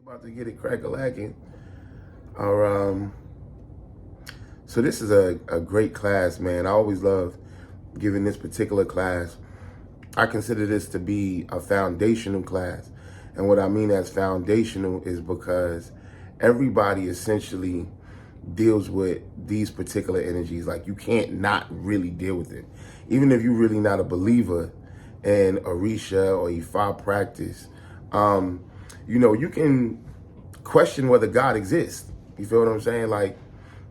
About to get it crack-a-lacking. Our, so this is a great class, man. I always love giving this particular class. I consider this to be a foundational class. And what I mean as foundational is because everybody essentially deals with these particular energies. Like, you can't not really deal with it. Even if you're really not a believer in Orisa or Ifa practice, you can question whether God exists. You feel what I'm saying? Like,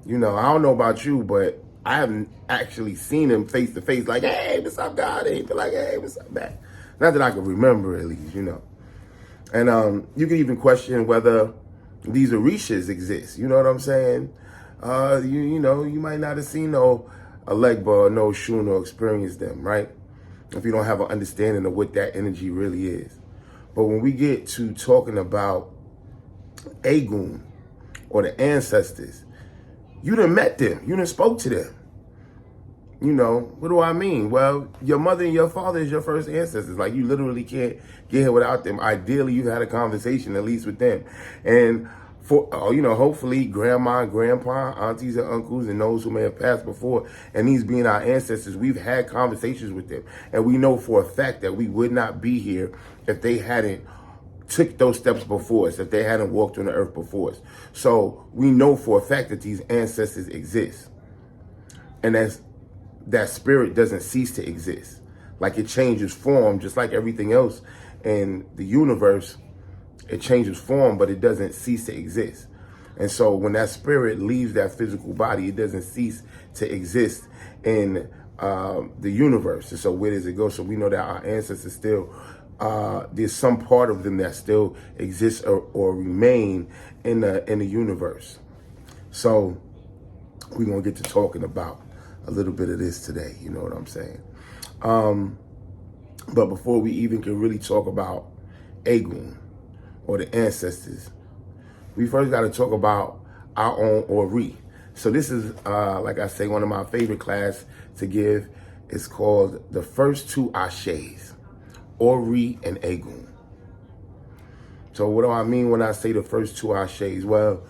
I don't know about you, but I haven't actually seen him face to face. Like, hey, what's up, God? And he be like, hey, what's up, man? Not that I can remember, at least, And you can even question whether these Orishas exist. You know what I'm saying? You might not have seen no Alegba or no Shun or experienced them, right? If you don't have an understanding of what that energy really is. But when we get to talking about Egun or the ancestors, you done met them. You done spoke to them. What do I mean? Well, your mother and your father is your first ancestors. Like, you literally can't get here without them. Ideally, you've had a conversation at least with them. And for, hopefully grandma, grandpa, aunties and uncles and those who may have passed before, and these being our ancestors, we've had conversations with them. And we know for a fact that we would not be here if they hadn't took those steps before us, if they hadn't walked on the earth before us. So we know for a fact that these ancestors exist. And that spirit doesn't cease to exist. Like, it changes form, just like everything else in the universe. It changes form, but it doesn't cease to exist. And so when that spirit leaves that physical body, it doesn't cease to exist in the universe. And so where does it go? So we know that our ancestors still, there's some part of them that still exists or remain in the universe. So we're going to get to talking about a little bit of this today. You know what I'm saying? But before we even can really talk about Egun or the ancestors, we first got to talk about our own Ori. So this is, like I say, one of my favorite class to give. It's called the first two Ases, Ori and Egun. So what do I mean when I say the first two Ases? Well,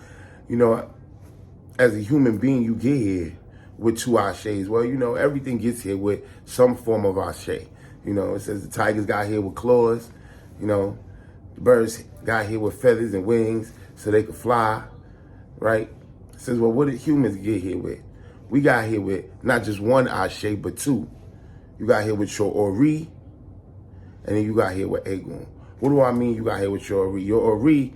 as a human being, you get here with two Ases. Well, everything gets here with some form of Ase. It says the tigers got here with claws. The birds got here with feathers and wings so they could fly, right? It says, well, what did humans get here with? We got here with not just one Ase, but two. You got here with your Ori, and then you got here with Egun. What do I mean you got here with your Ori? Your Ori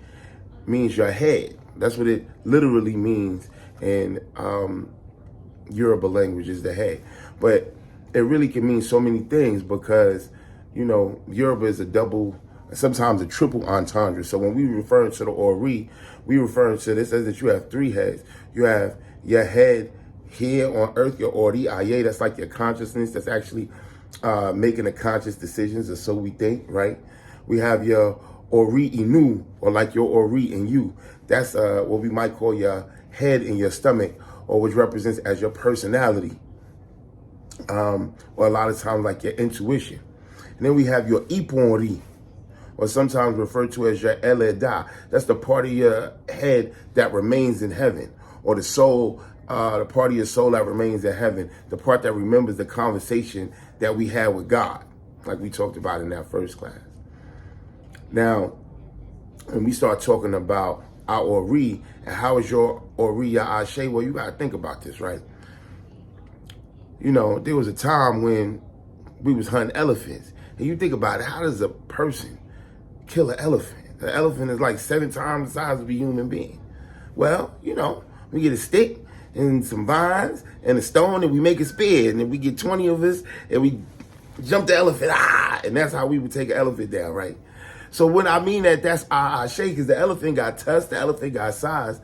means your head. That's what it literally means in Yoruba language, is the head. But it really can mean so many things because, Yoruba is a double, sometimes a triple entendre. So when we refer to the Ori, we refer to this as that you have three heads. You have your head here on earth, your Ori Aye, that's like your consciousness that's actually making the conscious decisions, or so we think, right? We have your Ori Inu, or like your Ori in you. That's what we might call your head in your stomach, or which represents as your personality, or a lot of times like your intuition. And then we have your Ipori, or sometimes referred to as your Eleda. That's the part of your head that remains in heaven, or the soul, the part of your soul that remains in heaven, the part that remembers the conversation that we had with God, like we talked about in that first class. Now, when we start talking about our Ori, and how is your Ori, your Ase? Well, you got to think about this, right? There was a time when we was hunting elephants. And you think about it, how does a person kill an elephant? An elephant is like 7 times the size of a human being. Well, we get a stick and some vines and a stone and we make a spear. And then we get 20 of us and we jump the elephant. And that's how we would take an elephant down, right? So when I mean that's our Ase, because the elephant got tusks, the elephant got size.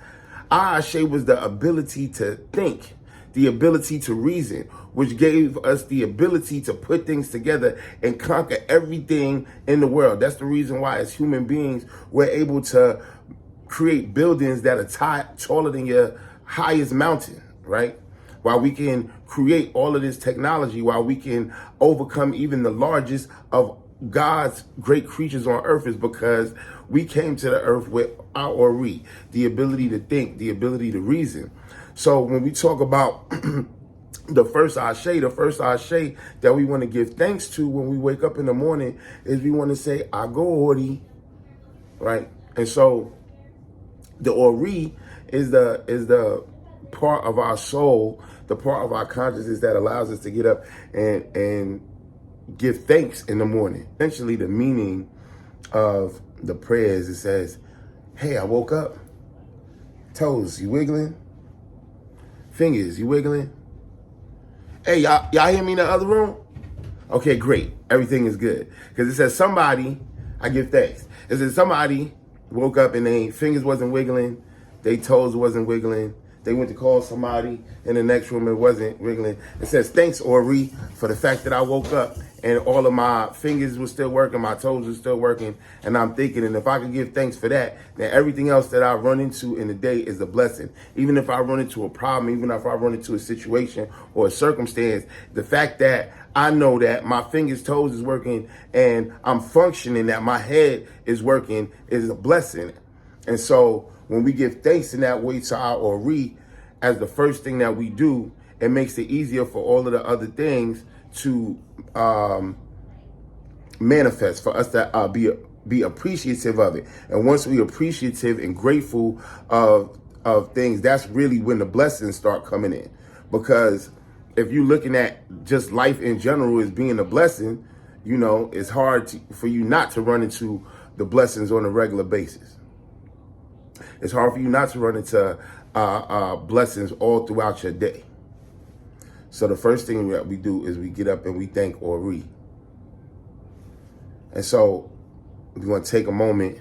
Our Ase was the ability to think, the ability to reason, which gave us the ability to put things together and conquer everything in the world. That's the reason why, as human beings, we're able to create buildings that are taller than your highest mountain, right? While we can create all of this technology, while we can overcome even the largest of God's great creatures on earth is because we came to the earth with our Ori, the ability to think, the ability to reason. So when we talk about the first Ashe that we want to give thanks to when we wake up in the morning is we want to say, I go Ori, right? And so the Ori is the part of our soul, the part of our consciousness that allows us to get up and give thanks in the morning. Essentially, the meaning of the prayers, it says, hey, I woke up. Toes, you wiggling? Fingers, you wiggling? Hey, y'all hear me in the other room? Okay, great. Everything is good. Because it says somebody, I give thanks. It says somebody woke up and their fingers wasn't wiggling, their toes wasn't wiggling. They went to call somebody in the next room, it wasn't wiggling. It says, thanks, Ori, for the fact that I woke up and all of my fingers were still working, my toes were still working. And I'm thinking, and if I could give thanks for that, then everything else that I run into in the day is a blessing. Even if I run into a problem, even if I run into a situation or a circumstance, the fact that I know that my fingers, toes is working and I'm functioning, that my head is working is a blessing. And so when we give thanks in that way to our Ori as the first thing that we do, it makes it easier for all of the other things to manifest, for us to be appreciative of it. And once we appreciative and grateful of things, that's really when the blessings start coming in. Because if you're looking at just life in general as being a blessing, you know, it's hard for you not to run into the blessings on a regular basis. It's hard for you not to run into blessings all throughout your day. So the first thing that we do is we get up and we thank Ori. And so we want to take a moment.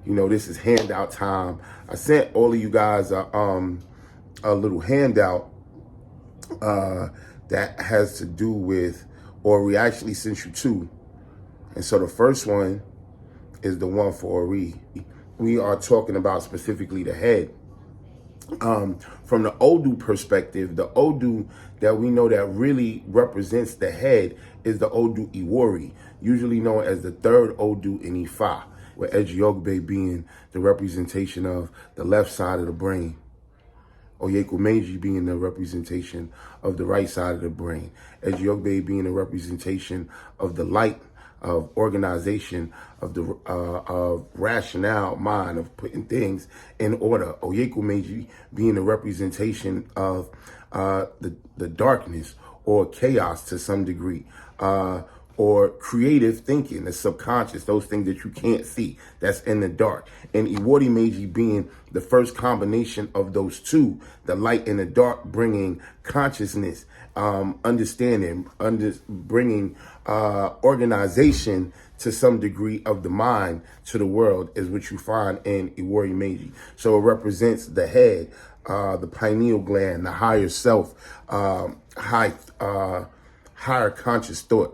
You know, this is handout time. I sent all of you guys a little handout that has to do with Ori. I actually sent you two. And so the first one is the one for Ori. We are talking about specifically the head. From the Odu perspective, the Odu that we know that really represents the head is the Odu Iwori, usually known as the third Odu in Ifa, with Ejiogbe being the representation of the left side of the brain, Oyekumeji being the representation of the right side of the brain, Ejiogbe being the representation of the light, of organization, of the of rationale mind, of putting things in order. Oyekumeji being the representation of the darkness or chaos to some degree, or creative thinking, the subconscious, those things that you can't see, that's in the dark. And Iwori Meiji being the first combination of those two, the light and the dark, bringing consciousness, understanding, bringing organization to some degree of the mind to the world, is what you find in Iwori Meiji. So it represents the head, the pineal gland, the higher self, higher conscious thought.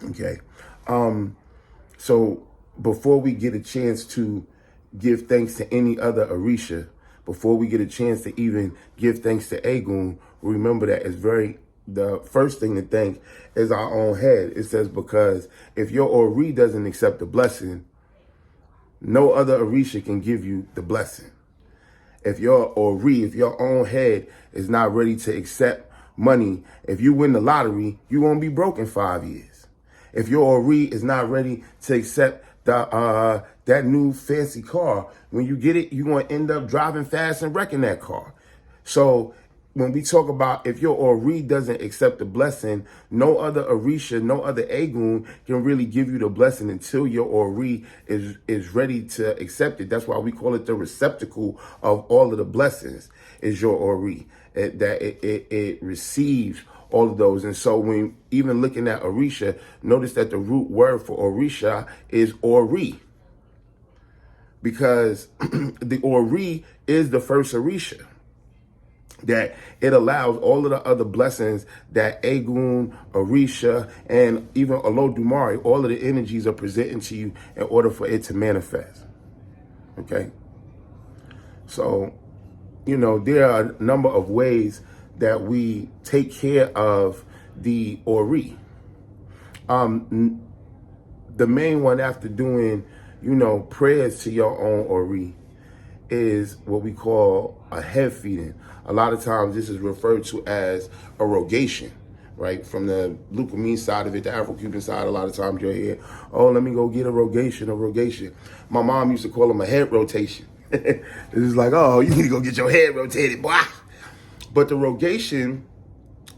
Okay. So before we get a chance to give thanks to any other Orisha, before we get a chance to even give thanks to Egun, remember that the first thing to thank is our own head. It says, because if your Ori doesn't accept the blessing, no other Orisha can give you the blessing. If your Ori, if your own head is not ready to accept money, if you win the lottery, you won't be broke in 5 years. If your Ori is not ready to accept that new fancy car, when you get it, you're going to end up driving fast and wrecking that car. So when we talk about if your Ori doesn't accept the blessing, no other Orisha, no other Egun can really give you the blessing until your Ori is ready to accept it. That's why we call it the receptacle of all of the blessings, is your Ori. It receives all of those. And so when even looking at Orisha, notice that the root word for Orisha is Ori, because the Ori is the first Orisha. That it allows all of the other blessings that Egun, Orisha, and even Olodumare, all of the energies are presenting to you in order for it to manifest. Okay? So, you know, there are a number of ways that we take care of the Ori. the main one after doing, you know, prayers to your own Ori is what we call a head feeding. A lot of times this is referred to as a rogation, right? From the Lucamine side of it, the Afro-Cuban side, a lot of times you'll hear, oh, let me go get a rogation. My mom used to call them a head rotation. It's like, oh, you need to go get your head rotated, boy. But the rogation,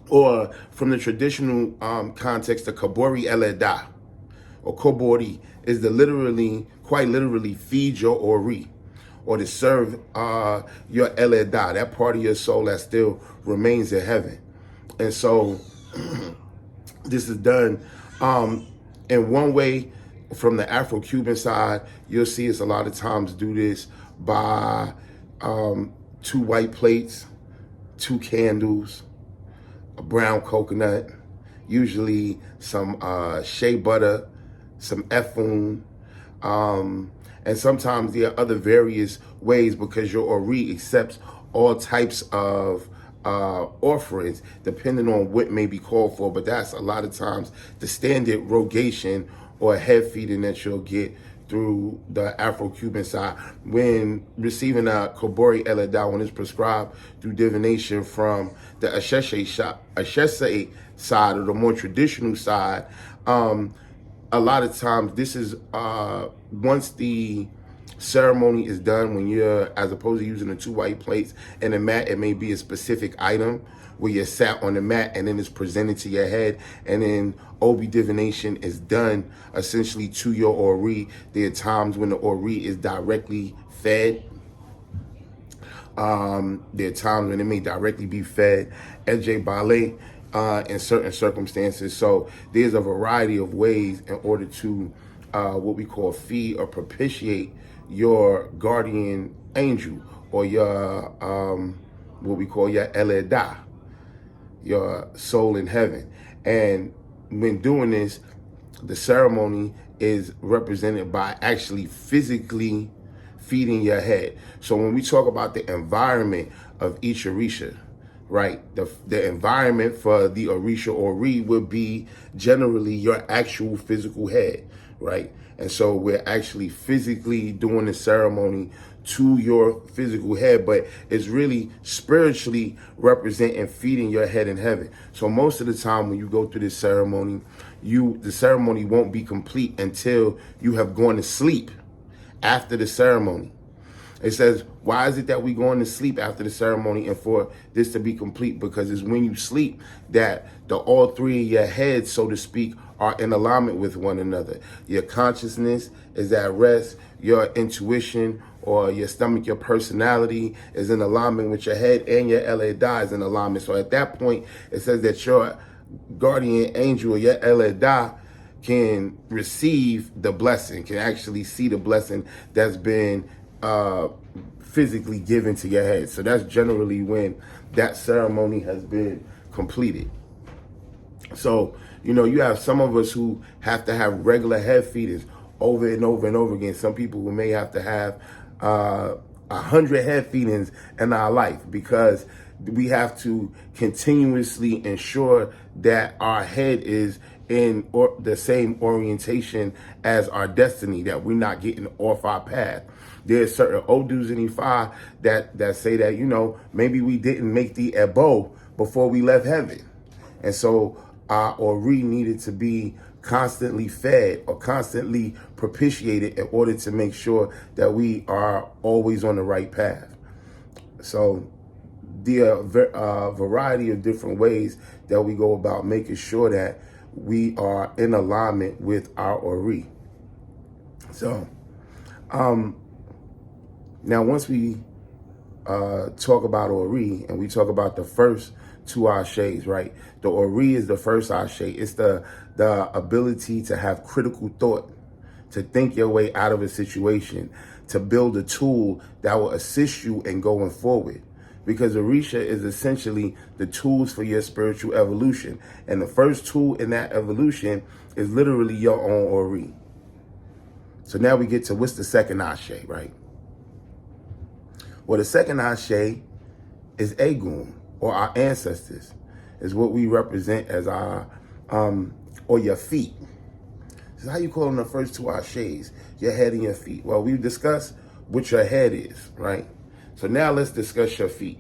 or from the traditional context, the kabori eleda, or kobori, is quite literally feed your ori, or to serve your eleda, that part of your soul that still remains in heaven. And so this is done in one way. From the Afro-Cuban side, you'll see us a lot of times do this by 2 white plates, 2 candles, a brown coconut, usually some shea butter, some effun, and sometimes there are other various ways, because your Ori accepts all types of offerings depending on what may be called for. But that's a lot of times the standard rogation or head feeding that you'll get through the Afro-Cuban side. When receiving a Kobori Eleda, when it's prescribed through divination from the Ashese side, or the more traditional side, a lot of times this is once the ceremony is done, when you're, as opposed to using the 2 white plates and a mat, it may be a specific item where you're sat on the mat and then it's presented to your head, and then Obi divination is done essentially to your Ori. There are times when the Ori is directly fed. There are times when it may directly be fed Eje Bale in certain circumstances. So there's a variety of ways in order to what we call feed or propitiate your guardian angel, or your what we call your Eleda, your soul in heaven. And when doing this, the ceremony is represented by actually physically feeding your head. So when we talk about the environment of each Orisha, right, the environment for the Orisha Ori would be generally your actual physical head, right? And so we're actually physically doing the ceremony to your physical head, but it's really spiritually representing feeding your head in heaven. So most of the time when you go through this ceremony, the ceremony won't be complete until you have gone to sleep after the ceremony. It says, why is it that we going to sleep after the ceremony and for this to be complete? Because it's when you sleep that all 3 of your heads, so to speak, are in alignment with one another. Your consciousness is at rest. Your intuition, or your stomach, your personality is in alignment with your head, and your Eleda is in alignment. So at that point, it says that your guardian angel, or your Eleda, can receive the blessing, can actually see the blessing that's been physically given to your head. So that's generally when that ceremony has been completed. So, you know, you have some of us who have to have regular head feedings over and over and over again. Some people who may have to have 100 head feedings in our life, because we have to continuously ensure that our head is in the same orientation as our destiny, that we're not getting off our path. There's certain Odus and Ifa that say that, you know, maybe we didn't make the Ebo before we left heaven. And so our Ori needed to be constantly fed or constantly propitiated in order to make sure that we are always on the right path. So there are a variety of different ways that we go about making sure that we are in alignment with our Ori. So now once we talk about Ori, and we talk about the first 2 Ashes, right? The Ori is the first Ashe. It's the ability to have critical thought, to think your way out of a situation, to build a tool that will assist you in going forward. Because Orisha is essentially the tools for your spiritual evolution. And the first tool in that evolution is literally your own Ori. So now we get to what's the second Ashe, right? Well, the second Ashe is Egun, or our ancestors, is what we represent as our, or your feet. So how you call them the first two Ashes? Your head and your feet. Well, we've discussed what your head is, right? So now let's discuss your feet.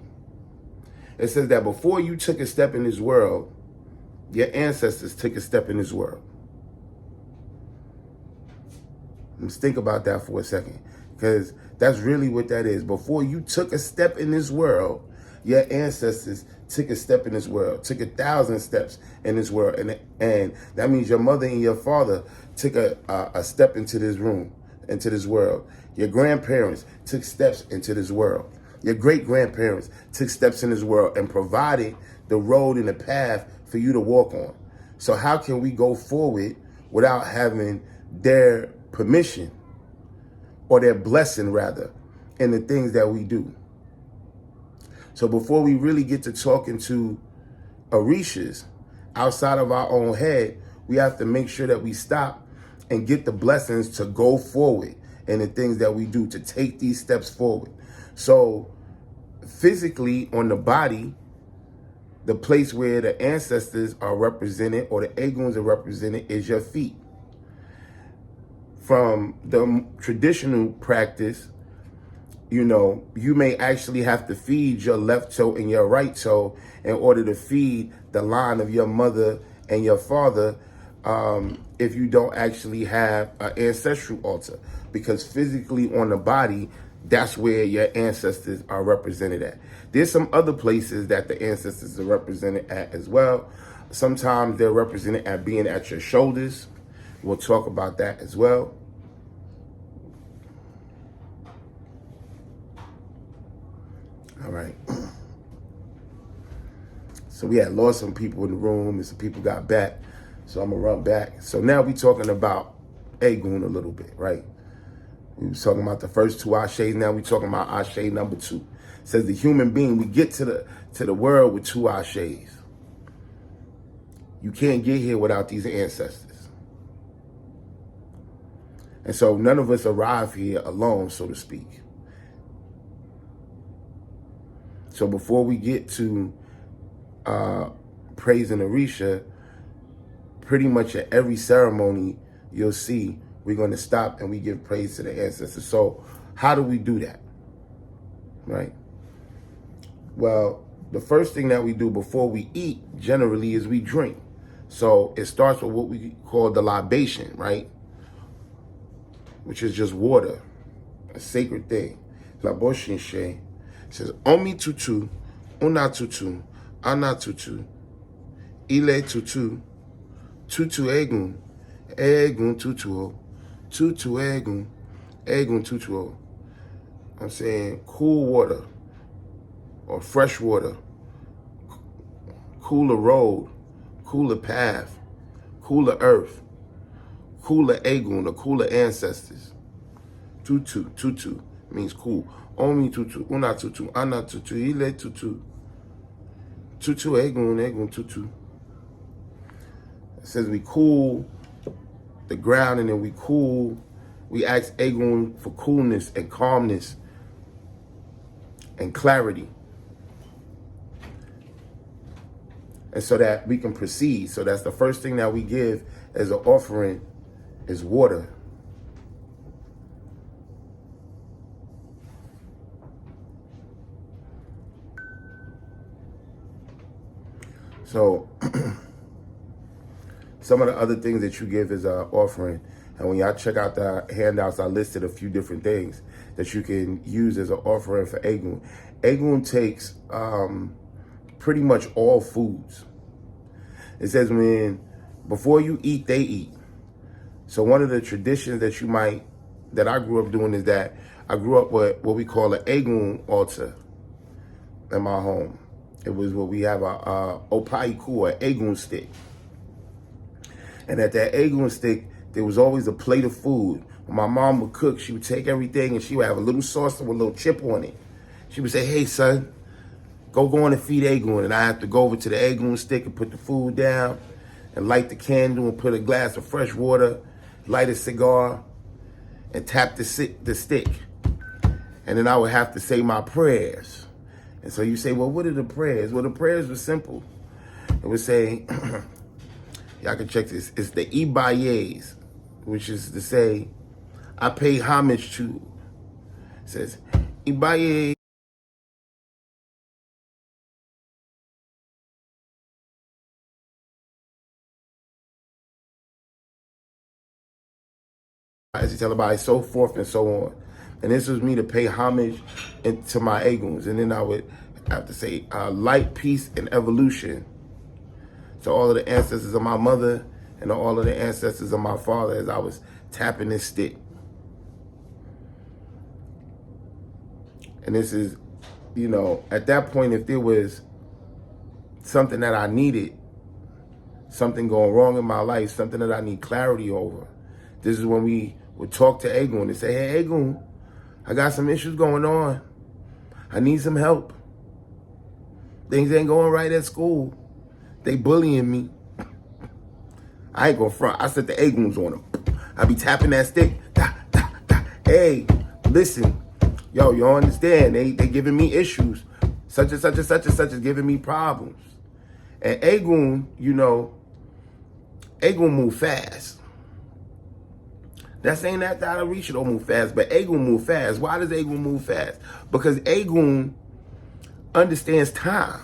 It says that before you took a step in this world, your ancestors took a step in this world. Let's think about that for a second, because that's really what that is. Before you took a step in this world, your ancestors took a step in this world, took 1,000 steps in this world. And that means your mother and your father took a step into this room, into this world. Your grandparents took steps into this world. Your great-grandparents took steps in this world and provided the road and the path for you to walk on. So how can we go forward without having their permission, or their blessing rather, in the things that we do? So before we really get to talking to Orishas outside of our own head, we have to make sure that we stop and get the blessings to go forward in the things that we do, to take these steps forward. So physically on the body, the place where the ancestors are represented, or the Eguns are represented, is your feet. From the traditional practice, you may actually have to feed your left toe and your right toe in order to feed the line of your mother and your father, if you don't actually have an ancestral altar. Because physically on the body, that's where your ancestors are represented at. There's some other places that the ancestors are represented at as well. Sometimes they're represented at being at your shoulders. We'll talk about that as well. All right. So we had lost some people in the room and some people got back. So I'm going to run back. So now we're talking about Egun a little bit, right? We were talking about the first two Ashes. Now we're talking about Ashe number 2. It says the human being, we get to the world with 2 Ashes. You can't get here without these ancestors. And so none of us arrive here alone, so to speak. So before we get to praising Orisha, pretty much at every ceremony you'll see we're going to stop and we give praise to the ancestors. So how do we do that? Right? Well, the first thing that we do before we eat generally is we drink. So it starts with what we call the libation, right? Which is just water, a sacred thing. Laboshinshe says, Omi tutu, una tutu, ana tutu, ile tutu, tutu egun, egun tutuo, tutu egun, egun tutuo. I'm saying cool water or fresh water, cooler road, cooler path, cooler earth, cooler egun, or cooler ancestors. Tutu, tutu means cool. Omi tutu, una tutu, ana tutu, ile tutu, tutu egun, egun tutu. It says we cool the ground, and then we ask Egun for coolness and calmness and clarity. And so that we can proceed. So that's the first thing that we give as an offering is water. So some of the other things that you give is an offering. And when y'all check out the handouts, I listed a few different things that you can use as an offering for Egun. Egun takes pretty much all foods. It says before you eat, they eat. So one of the traditions that I grew up doing is that I grew up with what we call an Egun altar in my home. It was what we have a opaiku, an Egun stick. And at that Egun stick, there was always a plate of food. When my mom would cook, she would take everything and she would have a little saucer with a little chip on it. She would say, hey, son, go on and feed Egun. And I have to go over to the Egun stick and put the food down and light the candle and put a glass of fresh water, light a cigar, and tap the stick. And then I would have to say my prayers. And so you say, well, what are the prayers? Well, the prayers were simple. It would say, y'all can check this. It's the Ibayes. which is to say, I pay homage to. It says, Ibaye. As you tell about, so forth and so on. And this was me to pay homage to my Eguns. And then I would have to say, light, peace, and evolution. So all of the ancestors of my mother and all of the ancestors of my father as I was tapping this stick. And this is, you know, at that point, if there was something that I needed, something going wrong in my life, something that I need clarity over, this is when we would talk to Egun and say, hey, Egun, I got some issues going on. I need some help. Things ain't going right at school. They bullying me. I ain't gonna front. I set the Eguns on them. I be tapping that stick. Da, da, da. Hey, listen. Yo, you don't understand. They giving me issues. Such and such and such and such is giving me problems. And Egun, you know, Egun move fast. Not saying that Orisa don't move fast, but Egun move fast. Why does Egun move fast? Because Egun understands time.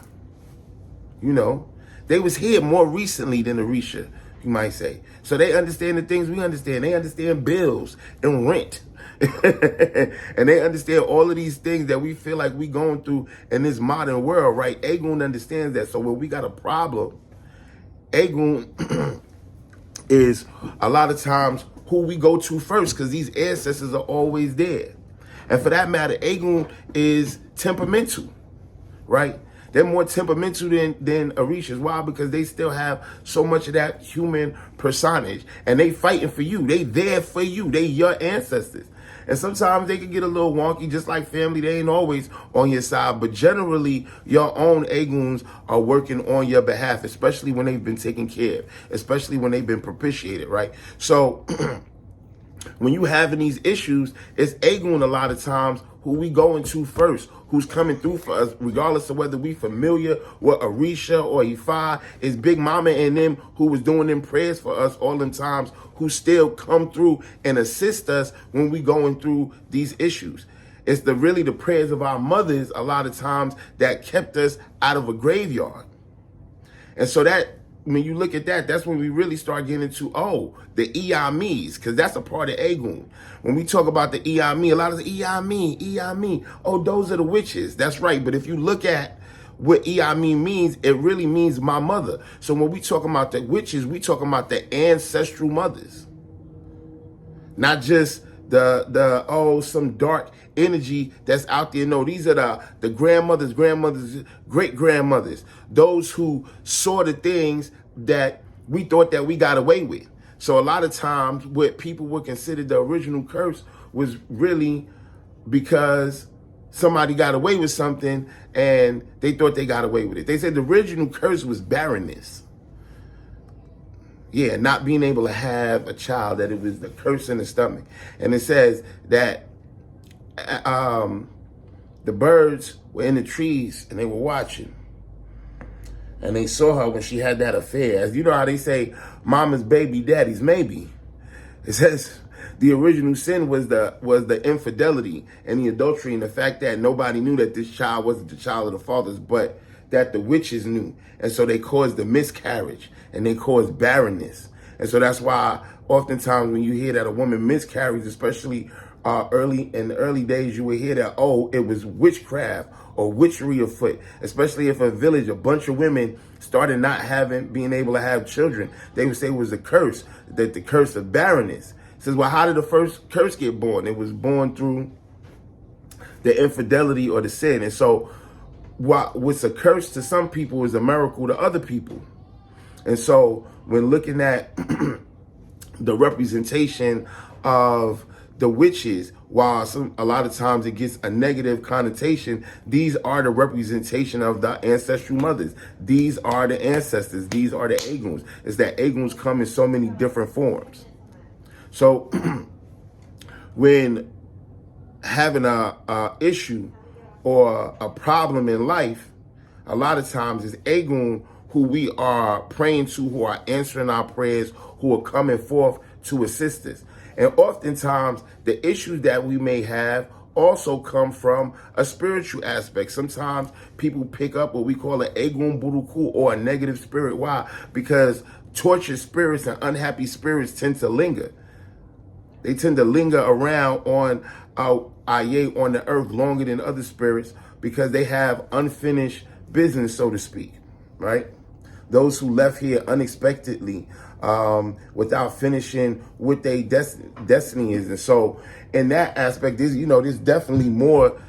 You know, they was here more recently than Orisa, you might say. So they understand the things we understand. They understand bills and rent. And they understand all of these things that we feel like we going through in this modern world, right? Egun understands that. So when we got a problem, Egun is a lot of times who we go to first, because these ancestors are always there. And for that matter, Egun is temperamental, right? They're more temperamental than Orishas. Why? Because they still have so much of that human personage. And they fighting for you. They there for you. They your ancestors. And sometimes they can get a little wonky, just like family. They ain't always on your side. But generally, your own Eguns are working on your behalf, especially when they've been taken care of, especially when they've been propitiated, right? So when you having these issues, it's Egun a lot of times who we going to first, who's coming through for us, regardless of whether we familiar with Orisa or Ifa. It's Big Mama and them who was doing them prayers for us all them times, who still come through and assist us when we going through these issues. It's really the prayers of our mothers a lot of times that kept us out of a graveyard. And so that, when you look at that, that's when we really start getting into, the Iamis, because that's a part of Egun. When we talk about the Iami, a lot of the Iami, those are the witches. That's right. But if you look at what Iami means, it really means my mother. So when we talk about the witches, we talking about the ancestral mothers. Not just some dark energy that's out there. No, these are the grandmothers, great grandmothers, those who saw the things that we thought that we got away with. So a lot of times what people would consider the original curse was really because somebody got away with something and they thought they got away with it. They said the original curse was barrenness. Yeah, not being able to have a child, that it was the curse in the stomach. And it says that the birds were in the trees and they were watching. And they saw her when she had that affair. As you know how they say, mama's baby, daddy's maybe. It says the original sin was the infidelity and the adultery, and the fact that nobody knew that this child wasn't the child of the fathers, but that the witches knew. And so they caused the miscarriage and they caused barrenness. And so that's why oftentimes when you hear that a woman miscarries, especially in the early days, you would hear that, it was witchcraft or witchery afoot, especially if a village, a bunch of women started not being able to have children. They would say it was a curse, that the curse of barrenness. It says, well, how did the first curse get born? It was born through the infidelity or the sin. And so what's a curse to some people is a miracle to other people. And so when looking at the representation of the witches, while a lot of times it gets a negative connotation, these are the representation of the ancestral mothers. These are the ancestors. These are the Eguns. It's that Eguns come in so many different forms. So when having a issue or a problem in life, a lot of times it's Egun who we are praying to, who are answering our prayers, who are coming forth to assist us. And oftentimes, the issues that we may have also come from a spiritual aspect. Sometimes people pick up what we call an Egun Buruku, or a negative spirit. Why? Because tortured spirits and unhappy spirits tend to linger. They tend to linger around on Aye, on the earth, longer than other spirits, because they have unfinished business, so to speak, right? Those who left here unexpectedly, without finishing what their destiny is. And so in that aspect, there's definitely more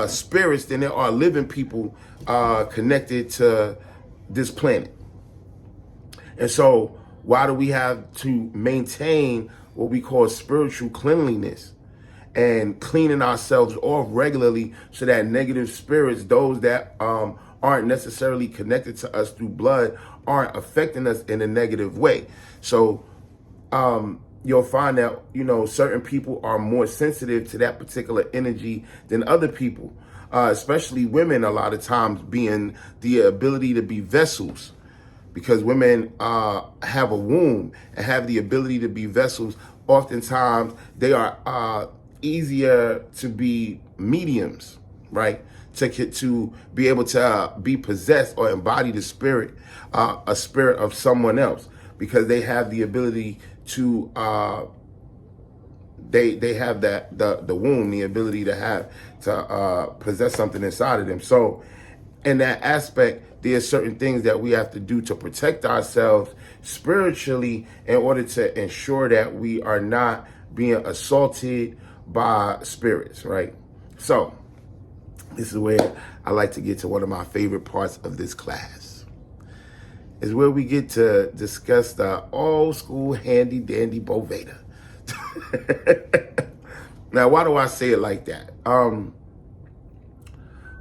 spirits than there are living people connected to this planet. And so why do we have to maintain what we call spiritual cleanliness and cleaning ourselves off regularly, so that negative spirits, those that aren't necessarily connected to us through blood, aren't affecting us in a negative way? So you'll find that, certain people are more sensitive to that particular energy than other people, especially women, a lot of times being the ability to be vessels. Because women have a womb and have the ability to be vessels. Oftentimes, they are easier to be mediums, right? To be able to be possessed or embody the spirit, a spirit of someone else, because they have the ability to. They have the womb, the ability to possess something inside of them. So, in that aspect, there are certain things that we have to do to protect ourselves spiritually in order to ensure that we are not being assaulted by spirits, right? So this is where I like to get to one of my favorite parts of this class. Is where we get to discuss the old school handy dandy Boveda. Now, why do I say it like that?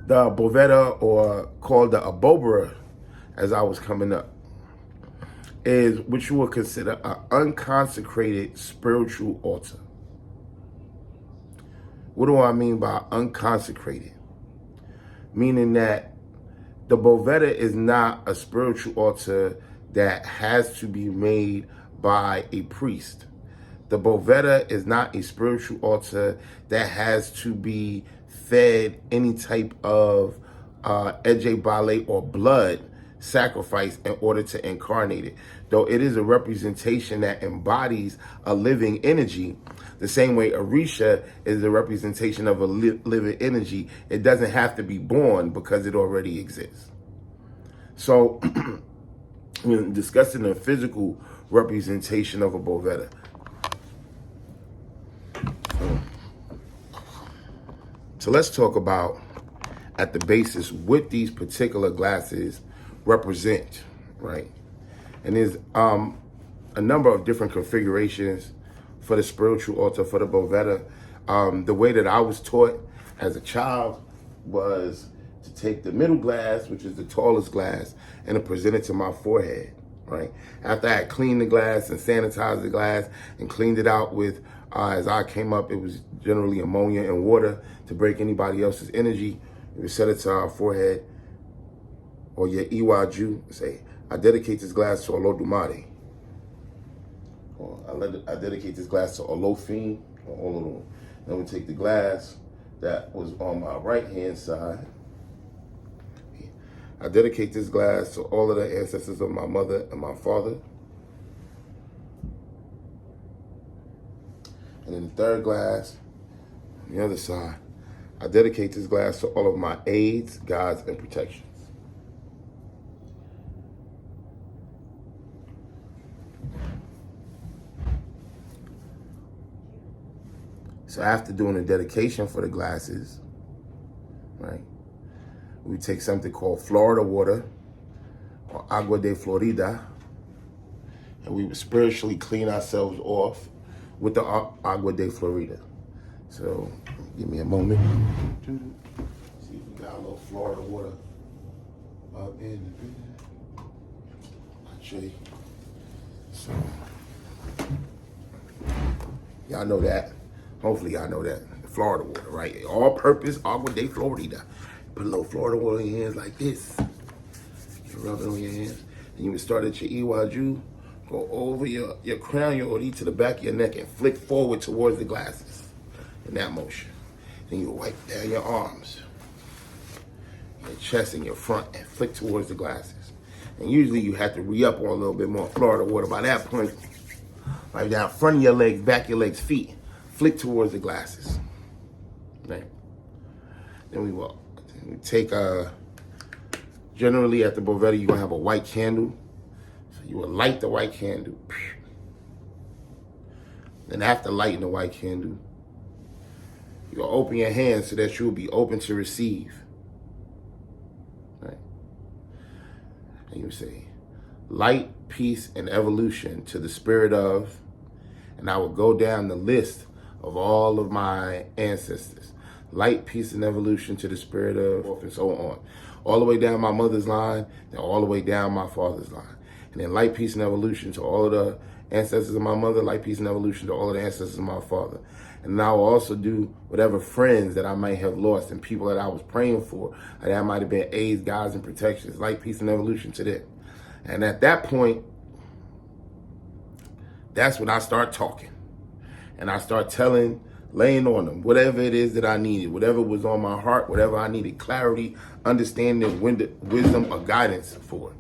The Boveda, or called the Abobra as I was coming up, is what you would consider an unconsecrated spiritual altar. What do I mean by unconsecrated? Meaning that the Boveda is not a spiritual altar that has to be made by a priest. The Boveda is not a spiritual altar that has to be fed any type of ejebale or blood sacrifice in order to incarnate it. Though it is a representation that embodies a living energy, the same way Orisa is a representation of a living energy. It doesn't have to be born because it already exists. So when discussing the physical representation of a Boveda, so let's talk about, at the basis, what these particular glasses represent, right? And there's a number of different configurations for the spiritual altar, for the Boveda. The way that I was taught as a child was to take the middle glass, which is the tallest glass, and to present it to my forehead, right? After I had cleaned the glass and sanitized the glass and cleaned it out with, as I came up, it was generally ammonia and water to break anybody else's energy. We set it to our forehead, or your Iwaju, say, I dedicate this glass to Olodumare. Or I dedicate this glass to Olofin, or Olodum. Then we take the glass that was on my right-hand side. I dedicate this glass to all of the ancestors of my mother and my father. And then the third glass, on the other side, I dedicate this glass to all of my aids, guides, and protections. So after doing a dedication for the glasses, right, we take something called Florida water, or agua de Florida, and we would spiritually clean ourselves off with the agua de Florida. So give me a moment. See if we got a little Florida water up in the tree. So y'all know that. Hopefully y'all know that. Florida water, right? All-purpose agua de Florida. Put a little Florida water in your hands like this. You rub it on your hands. And you would start at your Iwaju. Go over your crown, your Ori, to the back of your neck and flick forward towards the glasses in that motion. Then you wipe down your arms, your chest and your front, and flick towards the glasses. And usually you have to re-up on a little bit more Florida water. By that point, right down front of your legs, back of your legs, feet, flick towards the glasses. Right. Then we walk. We take, generally at the Boveda, you're going to have a white candle. So you will light the white candle. Then after lighting the white candle, you'll open your hands so that you'll be open to receive. Right? And you say, light, peace, and evolution to the spirit of, and I will go down the list of all of my ancestors. Light, peace, and evolution to the spirit of, and so on. All the way down my mother's line, and all the way down my father's line. And then light, peace, and evolution to all of the ancestors of my mother, light, peace, and evolution to all of the ancestors of my father. And I will also do whatever friends that I might have lost and people that I was praying for, and that might have been aids, guides, and protections. Light, peace, and evolution to them. And at that point, that's when I start talking. And I start laying on them, whatever it is that I needed, whatever was on my heart, whatever I needed clarity, understanding, wisdom, or guidance for.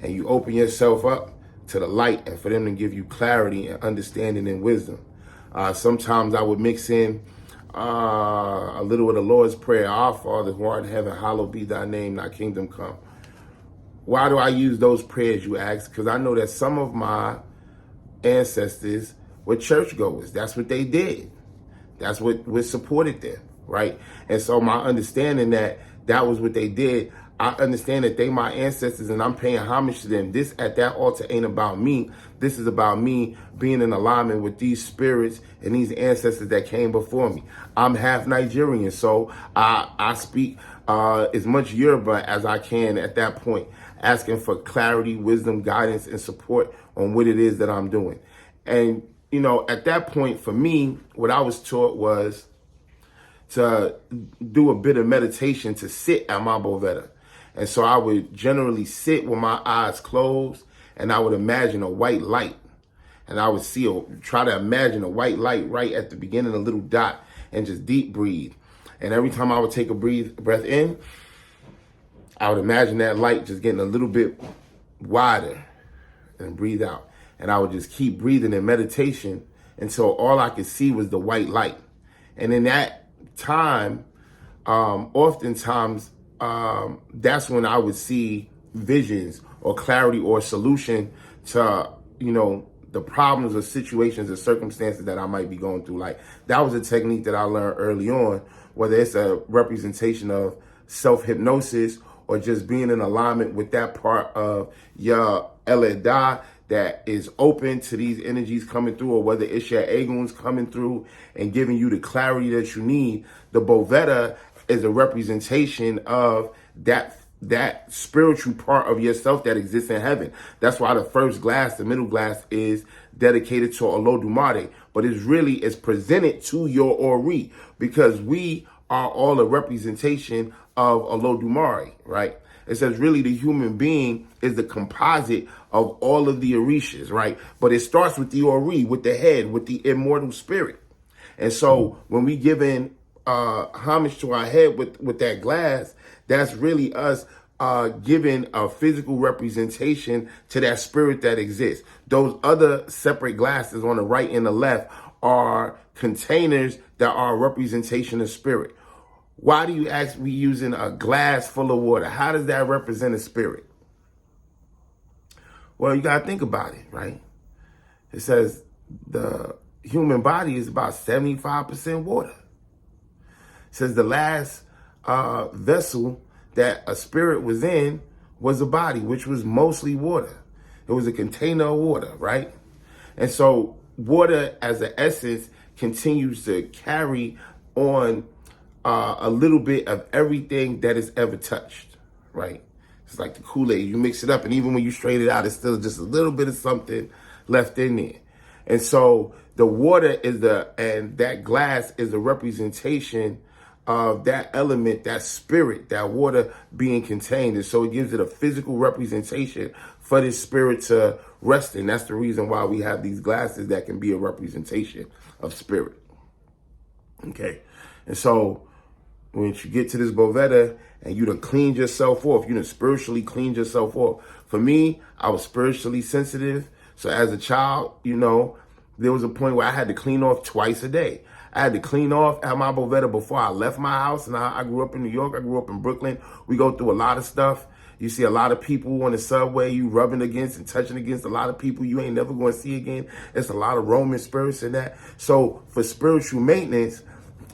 And you open yourself up to the light and for them to give you clarity and understanding and wisdom. Sometimes I would mix in a little of the Lord's Prayer, Our Father who art in heaven, hallowed be thy name, thy kingdom come. Why do I use those prayers, you ask? Because I know that some of my ancestors were churchgoers. That's what they did. That's what supported them, right? And so my understanding that was what they did, I understand that they my ancestors and I'm paying homage to them. This at that altar ain't about me. This is about me being in alignment with these spirits and these ancestors that came before me. I'm half Nigerian, so I speak as much Yoruba as I can at that point, asking for clarity, wisdom, guidance, and support on what it is that I'm doing. And, you know, at that point, for me, what I was taught was to do a bit of meditation, to sit at my Boveda. And so I would generally sit with my eyes closed, and I would imagine a white light. And I would try to imagine a white light right at the beginning, a little dot, and just deep breathe. And every time I would take a breath in, I would imagine that light just getting a little bit wider and breathe out. And I would just keep breathing in meditation until all I could see was the white light. And in that time, oftentimes, that's when I would see visions or clarity or solution to, you know, the problems or situations or circumstances that I might be going through. Like, that was a technique that I learned early on, whether it's a representation of self-hypnosis or just being in alignment with that part of your Eleda that is open to these energies coming through, or whether it's your Eguns coming through and giving you the clarity that you need. The Boveda is a representation of that spiritual part of yourself that exists in heaven. That's why the first glass, the middle glass, is dedicated to Olodumare, but it's presented to your Ori, because we are all a representation of Olodumare, right? It says really the human being is the composite of all of the Orishas, right? But it starts with the Ori, with the head, with the immortal spirit. And so when we give in homage to our head with that glass, that's really us giving a physical representation to that spirit that exists. Those other separate glasses on the right and the left are containers that are a representation of spirit. Why do you ask me using a glass full of water? How does that represent a spirit? Well, you got to think about it, right? It says the human body is about 75% water. It says the last vessel that a spirit was in was a body, which was mostly water. It was a container of water, right? And so water as an essence continues to carry on a little bit of everything that is ever touched, right? It's like the Kool-Aid. You mix it up, and even when you strain it out, it's still just a little bit of something left in there. And so the water and that glass is a representation of that element, that spirit, that water being contained. And so it gives it a physical representation for this spirit to rest in. That's the reason why we have these glasses that can be a representation of spirit. Okay. And so when you get to this Boveda and you done cleaned yourself off, you done spiritually cleaned yourself off. For me, I was spiritually sensitive. So as a child, there was a point where I had to clean off twice a day. I had to clean off at my Boveda before I left my house. And I grew up in New York. I grew up in Brooklyn. We go through a lot of stuff. You see a lot of people on the subway, you rubbing against and touching against a lot of people you ain't never going to see again. It's a lot of Roman spirits in that. So for spiritual maintenance,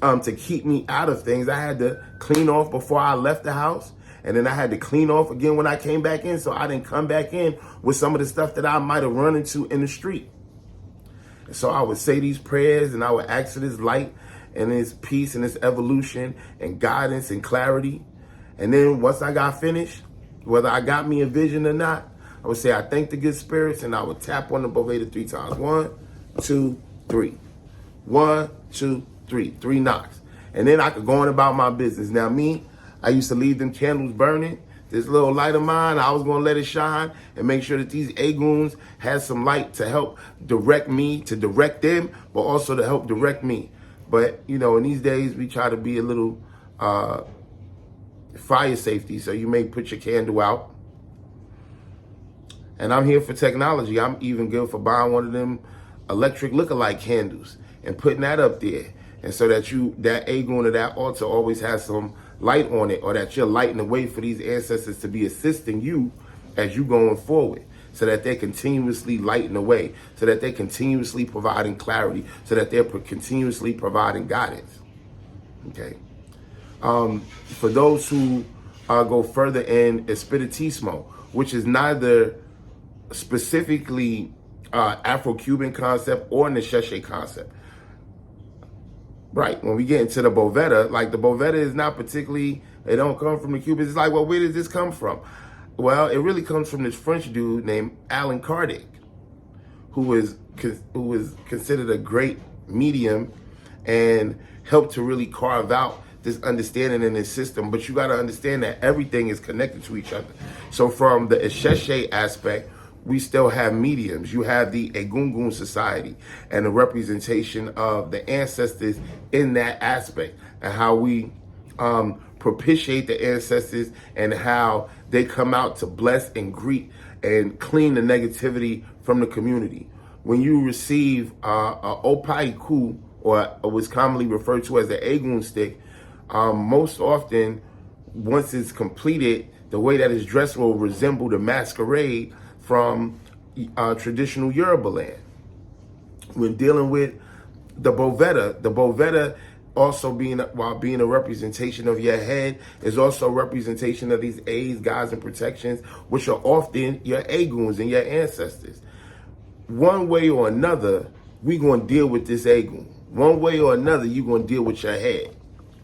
to keep me out of things, I had to clean off before I left the house. And then I had to clean off again when I came back in, so I didn't come back in with some of the stuff that I might have run into in the street. And so I would say these prayers and I would ask for this light and this peace and this evolution and guidance and clarity. And then once I got finished, whether I got me a vision or not, I would say I thank the good spirits and I would tap on the Boveda 3 times. 1, 2, 3. 1, 2, 3. 3 knocks. And then I could go on about my business. Now me, I used to leave them candles burning. This little light of mine, I was going to let it shine and make sure that these Eguns had some light to help direct me, to direct them, but also to help direct me. But, in these days, we try to be a little fire safety. So you may put your candle out. And I'm here for technology. I'm even good for buying one of them electric lookalike candles and putting that up there. And so that that Egun or that altar always has some light on it, or that you're lighting the way for these ancestors to be assisting you as you going forward, so that they're continuously lighting the way, so that they're continuously providing clarity, so that they're continuously providing guidance. Okay. For those who go further in Espiritismo, which is neither specifically Afro-Cuban concept or Nesheshe concept. Right, when we get into the Boveda, like the Boveda is not particularly, it don't come from the Cubans. It's like, well, where does this come from? Well, it really comes from this French dude named Allan Kardec, who was considered a great medium and helped to really carve out this understanding in this system. But you got to understand that everything is connected to each other. So from the Esheshe aspect, we still have mediums. You have the Egungun Society and the representation of the ancestors in that aspect, and how we propitiate the ancestors and how they come out to bless and greet and clean the negativity from the community. When you receive a opaiku, or what's commonly referred to as the Egun stick, most often, once it's completed, the way that it's dressed will resemble the masquerade from traditional Yoruba land. When dealing with the Boveda also while being a representation of your head, is also a representation of these A's, guides, and protections, which are often your Eguns and your ancestors. One way or another, we're going to deal with this Egun. One way or another, you're going to deal with your head.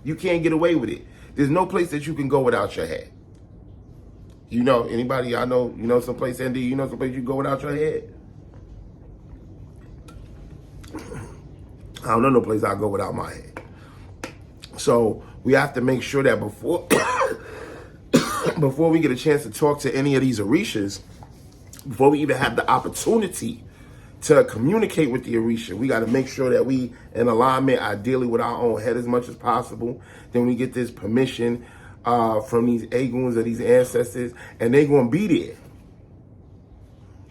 You can't get away with it. There's no place that you can go without your head. Anybody I know, someplace, Andy, someplace you go without your head? I don't know no place I go without my head. So we have to make sure that before we get a chance to talk to any of these Orishas, before we even have the opportunity to communicate with the Orisha, we got to make sure that we in alignment, ideally with our own head as much as possible. Then we get this permission from these Eguns or these ancestors, and they're going to be there.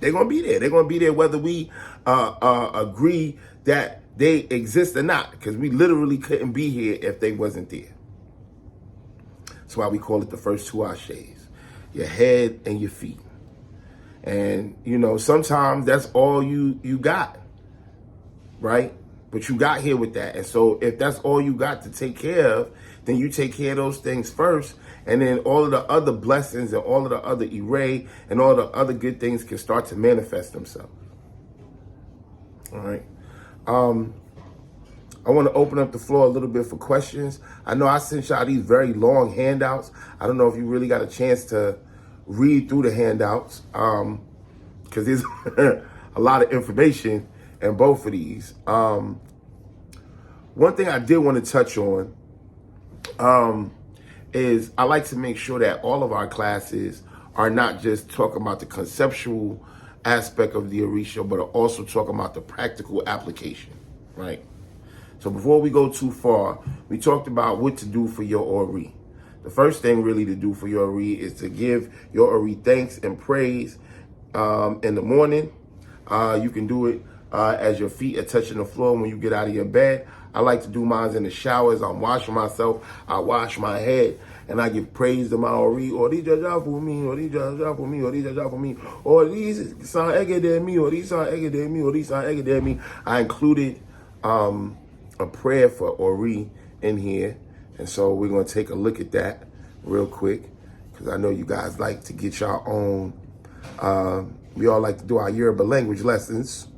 They're going to be there. They're going to be there whether we agree that they exist or not, because we literally couldn't be here if they wasn't there. That's why we call it the first 2 Ashes, your head and your feet. And, sometimes that's all you got, right? But you got here with that. And so if that's all you got to take care of, then you take care of those things first. And then all of the other blessings and all of the other array and all the other good things can start to manifest themselves. All right. I want to open up the floor a little bit for questions. I know I sent y'all these very long handouts. I don't know if you really got a chance to read through the handouts, because there's a lot of information in both of these. One thing I did want to touch on is I like to make sure that all of our classes are not just talking about the conceptual aspect of the Orisha, but are also talking about the practical application, right? So before we go too far, we talked about what to do for your Ori. The first thing really to do for your Ori is to give your Ori thanks and praise in the morning. You can do it as your feet are touching the floor when you get out of your bed. I like to do mine in the shower as I'm washing myself. I wash my head and I give praise to my Ori. Ori jaja for me, Ori jaja for me, Ori jaja for me. Ori san egede me, Ori san egede me, Ori san egede me. I included a prayer for Ori in here. And so we're going to take a look at that real quick, because I know you guys like to get your own. We all like to do our Yoruba language lessons.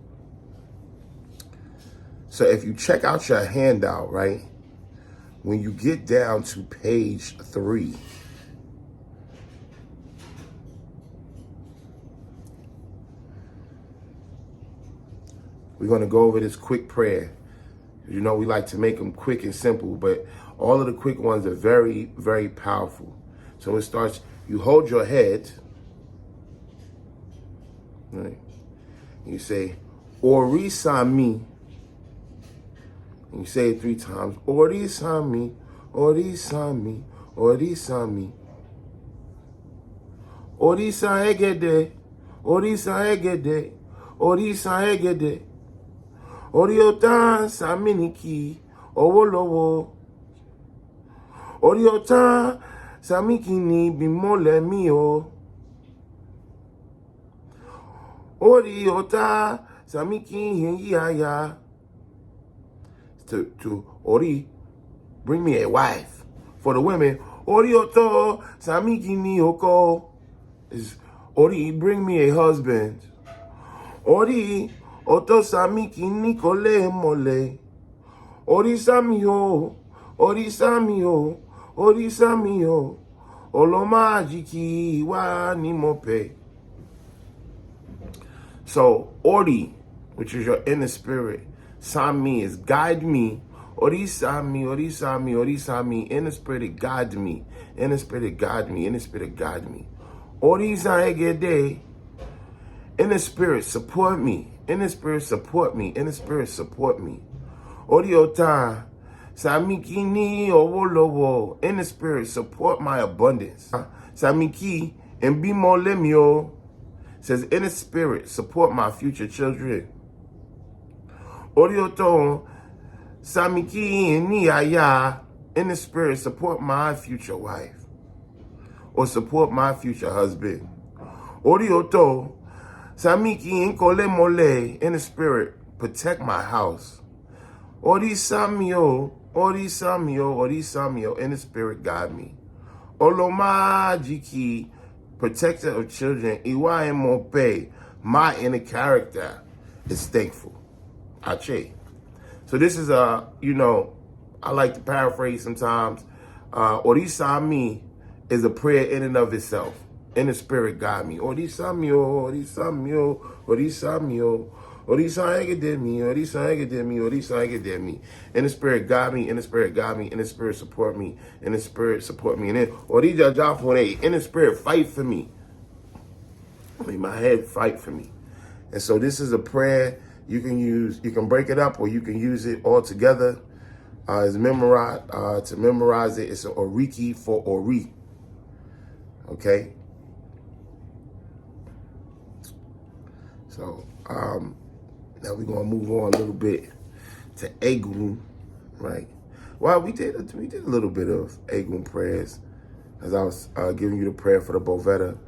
So if you check out your handout, right, when you get down to page 3, we're going to go over this quick prayer. You know, we like to make them quick and simple, but all of the quick ones are very, very powerful. So it starts, you hold your head, right? You say, Orisa mi. And you say it 3 times. Orisa mi, Orisa mi, Orisa mi. Orisa egede, Orisa egede, Orisa egede. Oriota saminiki, owolowo. Oriota samikini bimole mio. Oriota samiki yaya. To Ori, bring me a wife. For the women, Orioto samikini oko. Is Ori, bring me a husband. Ori oto samikini kole mole. Orisa mio, Orisa mio, Orisa mio. Olomajiki wa ni mope. So Ori, which is your inner spirit, Sami is guide me. Orisa mi, Orisa mi, Orisa mi. Inner spirit guide me. Inner spirit guide me. Inner spirit guide me. Orisa egede. Inner spirit support me. Inner spirit support me. Inner spirit support me. Oriota samikini owolowo. Inner spirit support my abundance. Samiki and bimo lemio says inner spirit support my future children. Orioto samiki ni aya. Inner spirit support my future wife or support my future husband. Orioto samiki nkole mole. Inner spirit protect my house. Orisa mio, Orisa mio, Orisa mio. Inner spirit guide me. Olomajiki, protector of children. Iwa mope, my inner character is thankful. Ache. So this is you know, I like to paraphrase sometimes. Orisa mi is a prayer in and of itself. Inner spirit guide me. Orisa mio, Orisa mio, Orisa mio. Orisa egedemi, Orisa egedemi, Orisa egedemi. Inner spirit guide me, inner spirit guide me, inner spirit support me, inner spirit support me. And then Orija Jafone, inner spirit fight for me. I mean, my head fight for me. And so this is a prayer you can use. You can break it up or you can use it all together. It's memorized. To memorize it, it's an Oriki for Ori. Okay? So, now we're gonna move on a little bit to Egun, right? Well, we did a little bit of Egun prayers as I was giving you the prayer for the Boveda.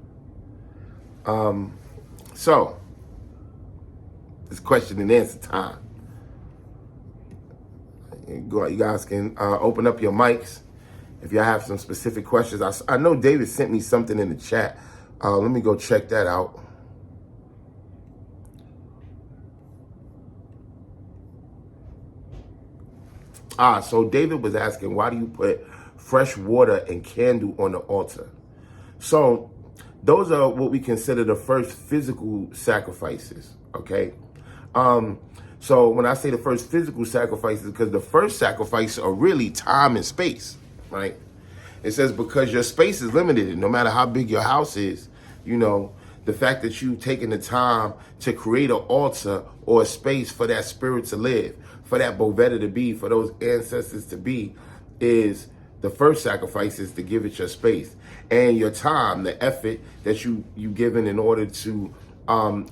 So it's question and answer time. You guys can open up your mics if y'all have some specific questions. I know David sent me something in the chat. Let me go check that out. So David was asking, why do you put fresh water and candle on the altar? So those are what we consider the first physical sacrifices, okay? So when I say the first physical sacrifices, because the first sacrifices are really time and space, right? It says because your space is limited, and no matter how big your house is, you know, the fact that you've taken the time to create an altar or a space for that spirit to live, for that Boveda to be, for those ancestors to be, is the first sacrifice is to give it your space and your time, the effort that you given in order to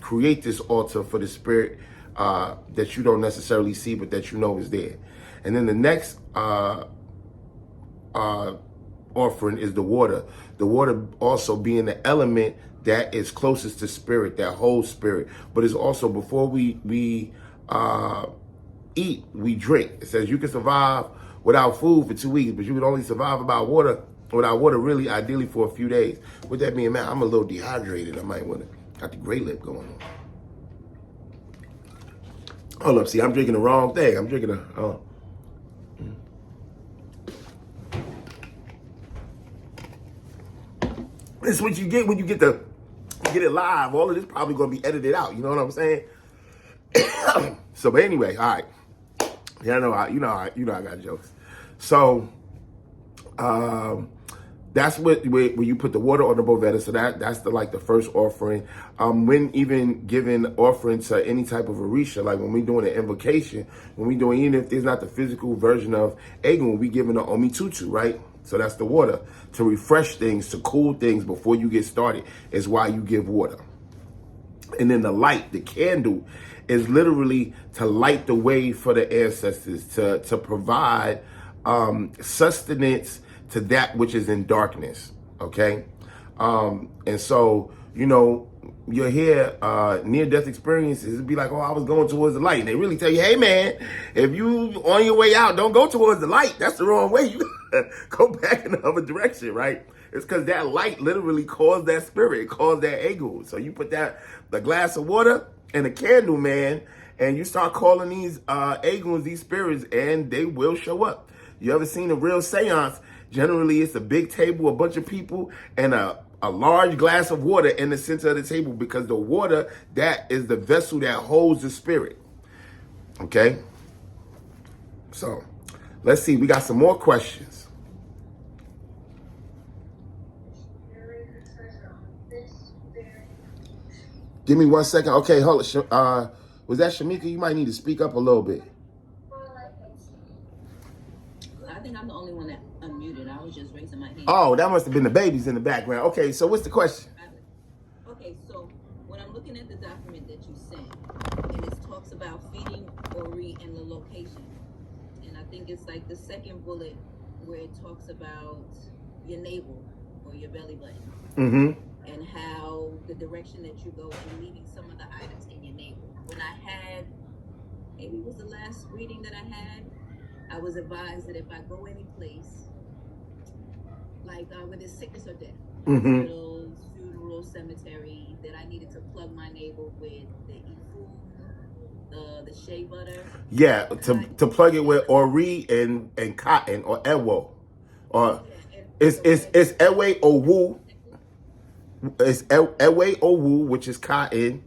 create this altar for the spirit that you don't necessarily see, but that you know is there. And then the next offering is the water. The water also being the element that is closest to spirit, that whole spirit. But it's also before we eat, we drink. It says you can survive without food for 2 weeks, but you can only survive without water really ideally for a few days. With that being, man, I'm a little dehydrated. I might want to got the gray lip going on. Hold up, see, I'm drinking the wrong thing. I'm drinking a This is what you get when you get it live. All of this probably gonna be edited out. You know what I'm saying? So, but anyway, all right. Yeah, I know. I got jokes. So, that's where you put the water on the Boveda. So that's the first offering. When even giving offering to any type of Orisha, like when we doing an invocation, when we doing, even if there's not the physical version of Egun, we giving the Omitutu, right? So that's the water to refresh things, to cool things before you get started is why you give water. And then the light, the candle, is literally to light the way for the ancestors, to provide sustenance to that which is in darkness, okay? And so, you know, you'll hear near-death experiences, it'd be like, oh, I was going towards the light. And they really tell you, hey, man, if you on your way out, don't go towards the light. That's the wrong way. You go back in the other direction, right? It's because that light literally caused that spirit, caused that ego. So you put the glass of water and a candle, man, and you start calling these eguns, these spirits, and they will show up. You ever seen a real seance? Generally, it's a big table, a bunch of people, and a large glass of water in the center of the table, because the water, that is the vessel that holds the spirit. Okay? So, let's see. We got some more questions. Give me 1 second. Okay, hold it. Was that Shamika? You might need to speak up a little bit. I think I'm the only one that unmuted. I was just raising my hand. Oh, that must have been the babies in the background. Okay, so what's the question? Okay, so when I'm looking at the document that you sent, and it talks about feeding Ori and the location, and I think it's like the second bullet where it talks about your navel or your belly button, and how the direction that you go and leaving some of the items in your navel. When I had, maybe it was the last reading that I had, I was advised that if I go any place, like with a sickness or death, hospitals, funeral, cemetery, that I needed to plug my navel with the Ifu, the shea butter. Yeah, to plug it with Ori and cotton or Ewo, or it's Ewe Owu. It's Ewe Owu, which is cotton,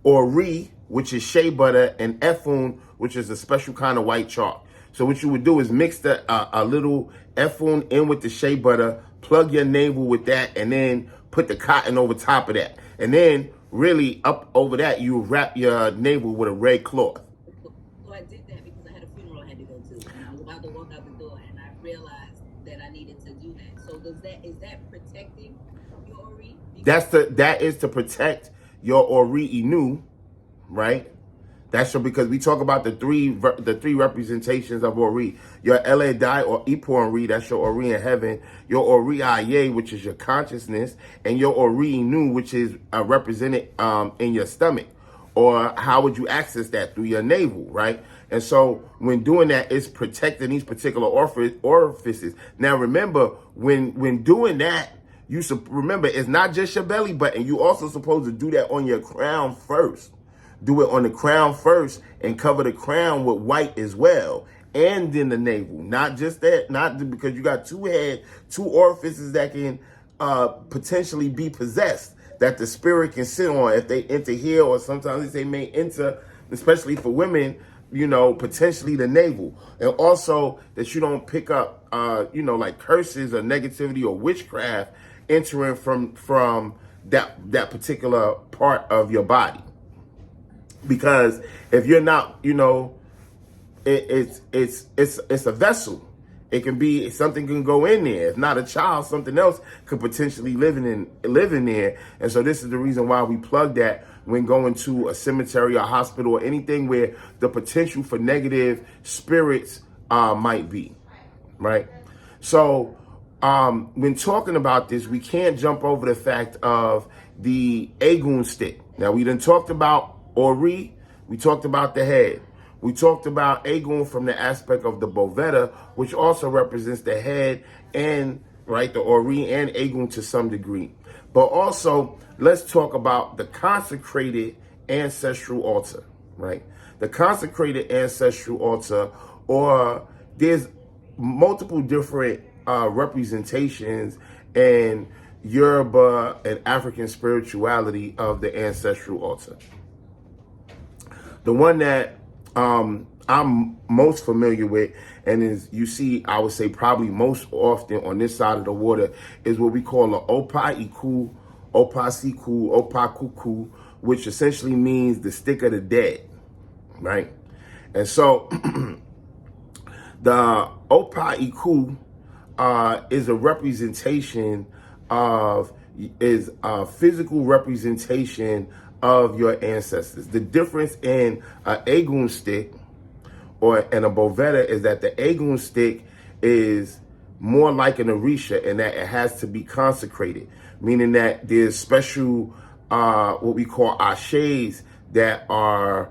Ori, which is shea butter, and Efun, which is a special kind of white chalk. So what you would do is mix a little Efun in with the shea butter, plug your navel with that, and then put the cotton over top of that. And then really up over that, you wrap your navel with a red cloth. So I did that because I had a funeral I had to go to, and I was about to walk out the door, and I realized that I needed to do that. So is that protecting your Ori? That is to protect your Ori Inu, right? That's because we talk about the three representations of Ori. Your La Dai or Ipo Ori, that's your Ori in heaven. Your Ori Aye, which is your consciousness, and your Ori Inu, which is represented in your stomach. Or how would you access that? Through your navel, right? And so when doing that, it's protecting these particular orifices. Now remember, when doing that, you remember it's not just your belly button. You also supposed to do that on your crown first. Do it on the crown first and cover the crown with white as well. And then the navel. Not just that, not because you got two orifices that can potentially be possessed, that the spirit can sit on if they enter here, or sometimes they may enter, especially for women, potentially the navel. And also that you don't pick up, like curses or negativity or witchcraft entering from that particular part of your body. Because if you're not, it's a vessel. It can be something can go in there. If not a child, something else could potentially live in there. And so this is the reason why we plug that when going to a cemetery or hospital or anything where the potential for negative spirits might be, right? So when talking about this, we can't jump over the fact of the Egun stick. Now we done talked about Ori, we talked about the head. We talked about Egun from the aspect of the Boveda, which also represents the head and, right, the Ori and Egun to some degree. But also, let's talk about the consecrated ancestral altar, right? The consecrated ancestral altar, or there's multiple different representations in Yoruba and African spirituality of the ancestral altar. The one that I'm most familiar with, and is you see, I would say probably most often on this side of the water, is what we call a Opa Iku, Opa Siku, Opa Kuku, which essentially means the stick of the dead, right? And so the Opa Iku is a representation is a physical representation of your ancestors. The difference in an Egun stick and a Boveda is that the Egun stick is more like an Orisa in that it has to be consecrated, meaning that there's special what we call Ases that are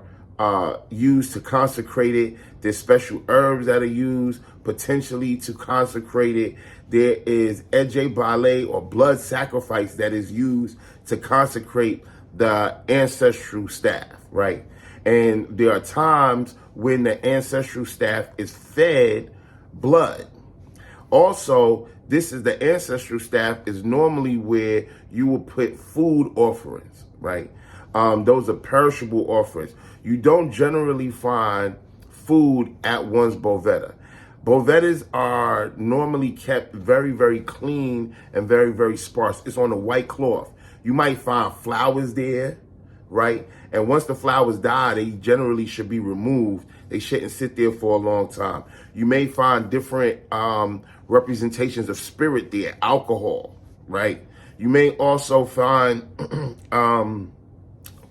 used to consecrate it. There's special herbs that are used potentially to consecrate it. There is Eje Bale or blood sacrifice that is used to consecrate the ancestral staff, right? And there are times when the ancestral staff is fed blood. Also, this is the ancestral staff is normally where you will put food offerings, right? Those are perishable offerings. You don't generally find food at one's Boveda. Bovedas are normally kept very, very clean and very, very sparse. It's on a white cloth. You might find flowers there, right? And once the flowers die, they generally should be removed. They shouldn't sit there for a long time. You may find different representations of spirit there, alcohol, right? You may also find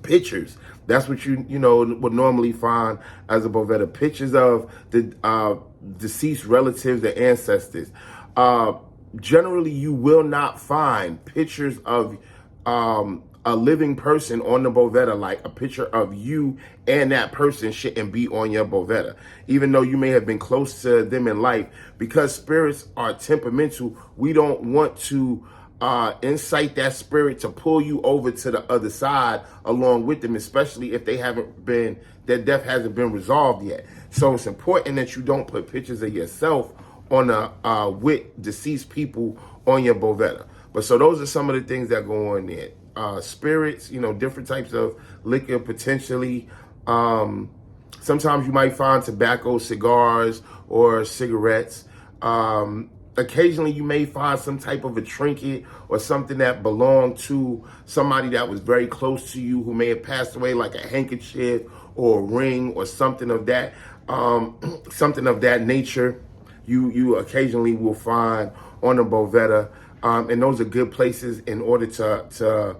pictures. That's what you would normally find as a Boveda. Pictures of the deceased relatives, the ancestors. Generally, you will not find pictures of a living person on the Boveda, like a picture of you and that person shouldn't be on your Boveda, even though you may have been close to them in life. Because spirits are temperamental, we don't want to incite that spirit to pull you over to the other side along with them, especially if their death hasn't been resolved yet. So it's important that you don't put pictures of yourself on with deceased people on your Boveda. But so those are some of the things that go on there. Spirits, different types of liquor potentially. Sometimes you might find tobacco, cigars, or cigarettes. Occasionally you may find some type of a trinket or something that belonged to somebody that was very close to you who may have passed away, like a handkerchief or a ring or something of that nature. You occasionally will find on a Boveda. And those are good places in order to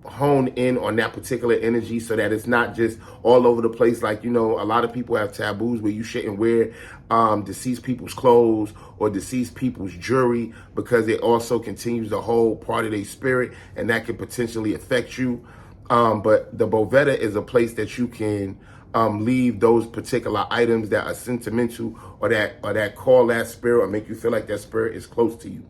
hone in on that particular energy so that it's not just all over the place. Like, a lot of people have taboos where you shouldn't wear deceased people's clothes or deceased people's jewelry because it also continues to hold part of their spirit and that can potentially affect you. But the Boveda is a place that you can leave those particular items that are sentimental or that call that spirit or make you feel like that spirit is close to you.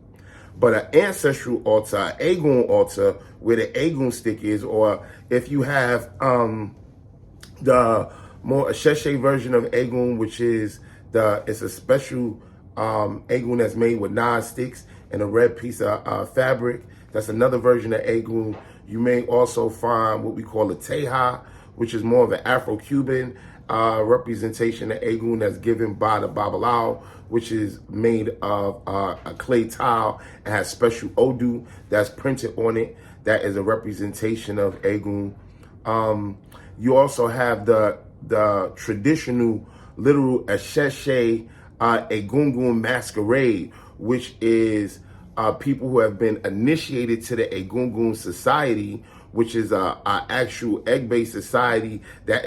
But an ancestral altar, an Egun altar, where the Egun stick is, or if you have the more Asheshe version of Egun, which is it's a special Egun that's made with 9 sticks and a red piece of fabric. That's another version of Egun. You may also find what we call a Teha, which is more of an Afro-Cuban representation of Egun that's given by the Babalao, which is made of a clay tile and has special Odu that's printed on it. That is a representation of Egun. You also have the traditional literal Asheshe Egungun masquerade, which is people who have been initiated to the Egungun society, which is a actual egg-based society that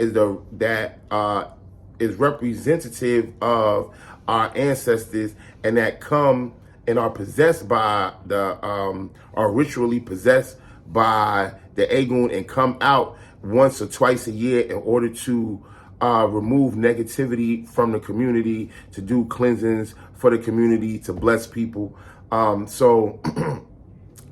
is representative of our ancestors and that come and are possessed by are ritually possessed by the Egun and come out once or twice a year in order to remove negativity from the community, to do cleansings for the community, to bless people. So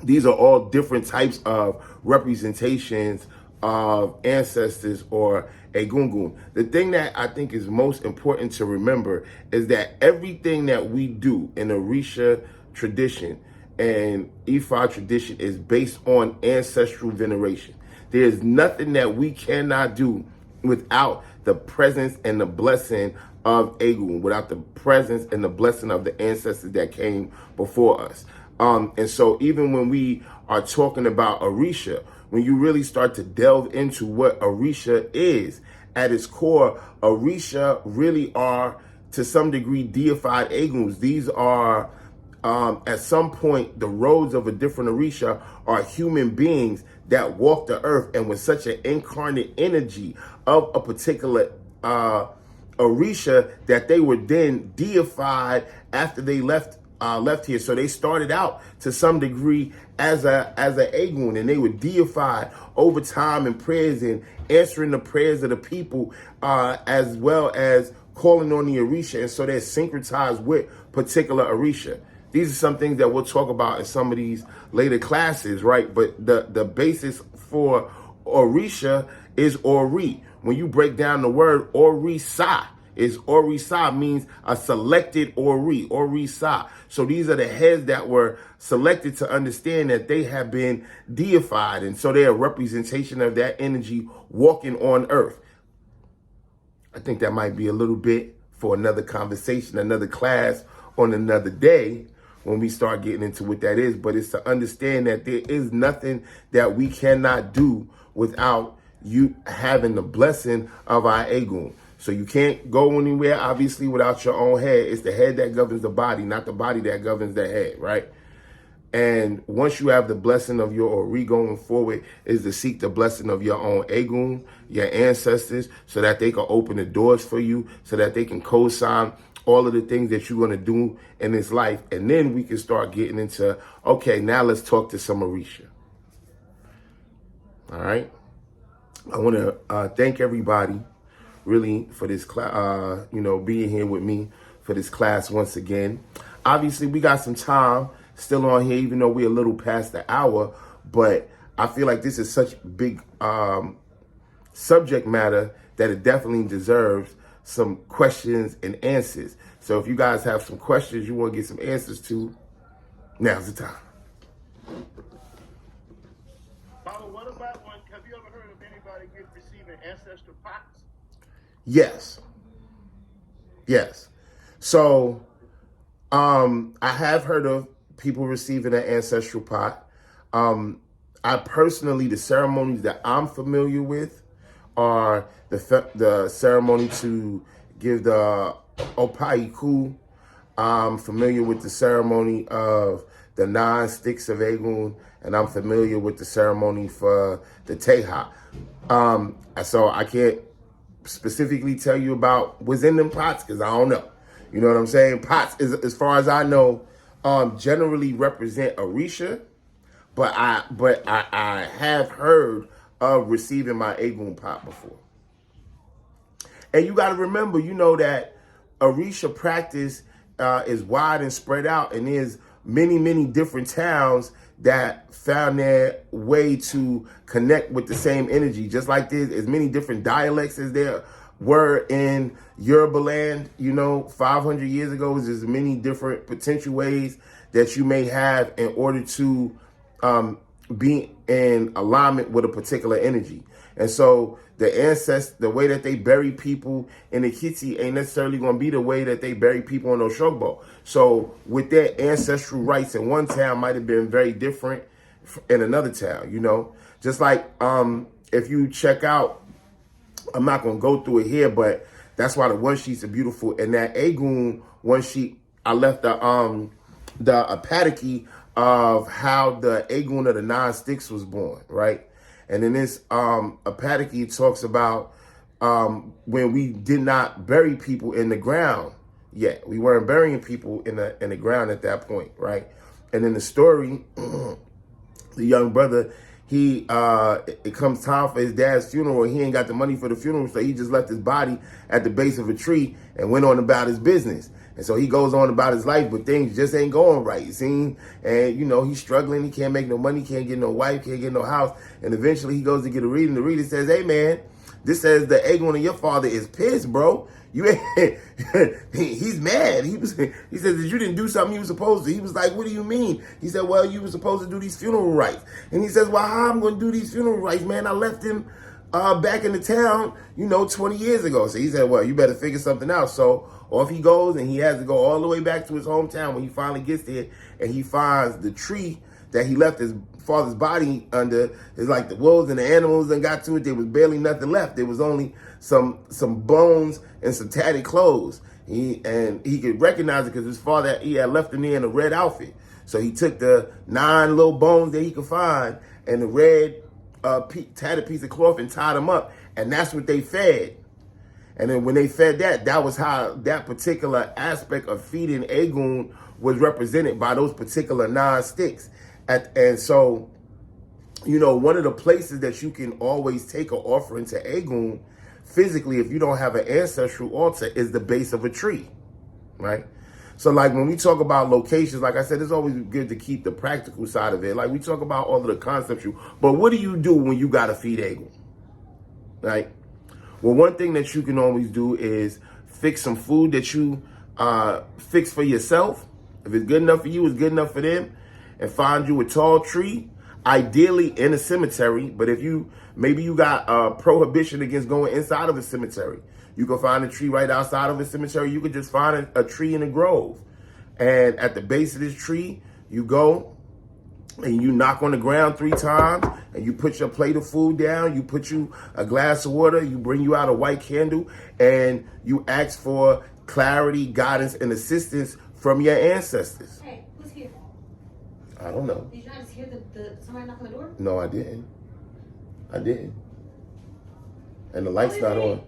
these are all different types of representations of ancestors or Egungun. The thing that I think is most important to remember is that everything that we do in the Orisha tradition and Ifa tradition is based on ancestral veneration. There's nothing that we cannot do without the presence and the blessing of Egun, without the presence and the blessing of the ancestors that came before us. And so even when we are talking about Orisha, when you really start to delve into what Orisha is, at its core, Orisha really are, to some degree, deified Eguns. These are, at some point, the roads of a different Orisha are human beings that walk the earth and with such an incarnate energy of a particular Orisha that they were then deified after they left here. So they started out to some degree as a Egun, and they were deified over time in prayers and answering the prayers of the people, as well as calling on the Orisha. And so they're syncretized with particular Orisha. These are some things that we'll talk about in some of these later classes, right? But the basis for Orisha is Ori. When you break down the word Orisa, Orisa means a selected Ori, Orisa. So these are the heads that were selected to understand that they have been deified. And so they're a representation of that energy walking on earth. I think that might be a little bit for another conversation, another class on another day when we start getting into what that is. But it's to understand that there is nothing that we cannot do without you having the blessing of our Egun. So you can't go anywhere, obviously, without your own head. It's the head that governs the body, not the body that governs the head, right? And once you have the blessing of your Ori going forward, is to seek the blessing of your own Egun, your ancestors, so that they can open the doors for you, so that they can co-sign all of the things that you're going to do in this life. And then we can start getting into, okay, now let's talk to some Orisha. All right. I want to thank everybody really for this class, being here with me for this class once again. Obviously, we got some time still on here, even though we're a little past the hour, but I feel like this is such big subject matter that it definitely deserves some questions and answers. So if you guys have some questions you want to get some answers to, now's the time. Baba, what about one? Have you ever heard of anybody receiving ancestral pots? Yes. So I have heard of people receiving an ancestral pot. I personally, the ceremonies that I'm familiar with are the ceremony to give the Opaiku. I'm familiar with the ceremony of the 9 sticks of Egun, and I'm familiar with the ceremony for the Teha. So I can't specifically tell you about what's in them pots because I don't know. You know what I'm saying? Pots, as far as I know, generally represent Orisha, but I have heard of receiving my Egun pot before. And you got to remember, that Orisha practice is wide and spread out, and there's many different towns that found their way to connect with the same energy. Just like there's as many different dialects as there were in Yoruba land, 500 years ago. There's as many different potential ways that you may have in order to be in alignment with a particular energy. And so the way that they bury people in the Kiti ain't necessarily going to be the way that they bury people in Oshogbo. So with their ancestral rites in one town might have been very different in another town, you know. Just like if you check out, I'm not going to go through it here, but that's why the one sheets are beautiful. And that Egun one sheet, I left the apatiki of how the Egun of the 9 sticks was born, right? And in this apatiki, it talks about when we did not bury people in the ground yet. We weren't burying people in the ground at that point, right? And in the story, the young brother, it comes time for his dad's funeral, and he ain't got the money for the funeral, so he just left his body at the base of a tree and went on about his business. And so he goes on about his life, but things just ain't going right, you see? And, you know, he's struggling. He can't make no money, can't get no wife, can't get no house. And eventually he goes to get a reading. The reader says, hey, man, this says the Egun of your father is pissed, bro. You ain't, he's mad. He says that you didn't do something you were supposed to. He was like, what do you mean? He said, well, you were supposed to do these funeral rites. And he says, well, how I'm going to do these funeral rites, man? I left him back in the town, 20 years ago. So he said, well, you better figure something out. So off he goes, and he has to go all the way back to his hometown. When he finally gets there and he finds the tree that he left his father's body under, is like the wolves and the animals and got to it. There was barely nothing left. There was only some bones and some tattered clothes. He could recognize it because his father, he had left him there in a red outfit. So he took the 9 little bones that he could find and the red tattered piece of cloth and tied them up. And that's what they fed. And then when they fed that was how that particular aspect of feeding Egun was represented by those particular 9 sticks. And so, one of the places that you can always take an offering to Egun physically, if you don't have an ancestral altar, is the base of a tree, right? So like when we talk about locations, like I said, it's always good to keep the practical side of it. Like we talk about all of the conceptual, but what do you do when you got to feed Egun, right? Well, one thing that you can always do is fix some food that you fix for yourself. If it's good enough for you, it's good enough for them. And find you a tall tree, ideally in a cemetery. But if maybe you got a prohibition against going inside of a cemetery, you can find a tree right outside of a cemetery. You could just find a tree in a grove. And at the base of this tree, you go and you knock on the ground 3 times, and you put your plate of food down, you put you a glass of water, you bring you out a white candle, and you ask for clarity, guidance, and assistance from your ancestors. Hey, who's here? I don't know. Did you not just hear somebody knock on the door? No, I didn't. And the light's not on.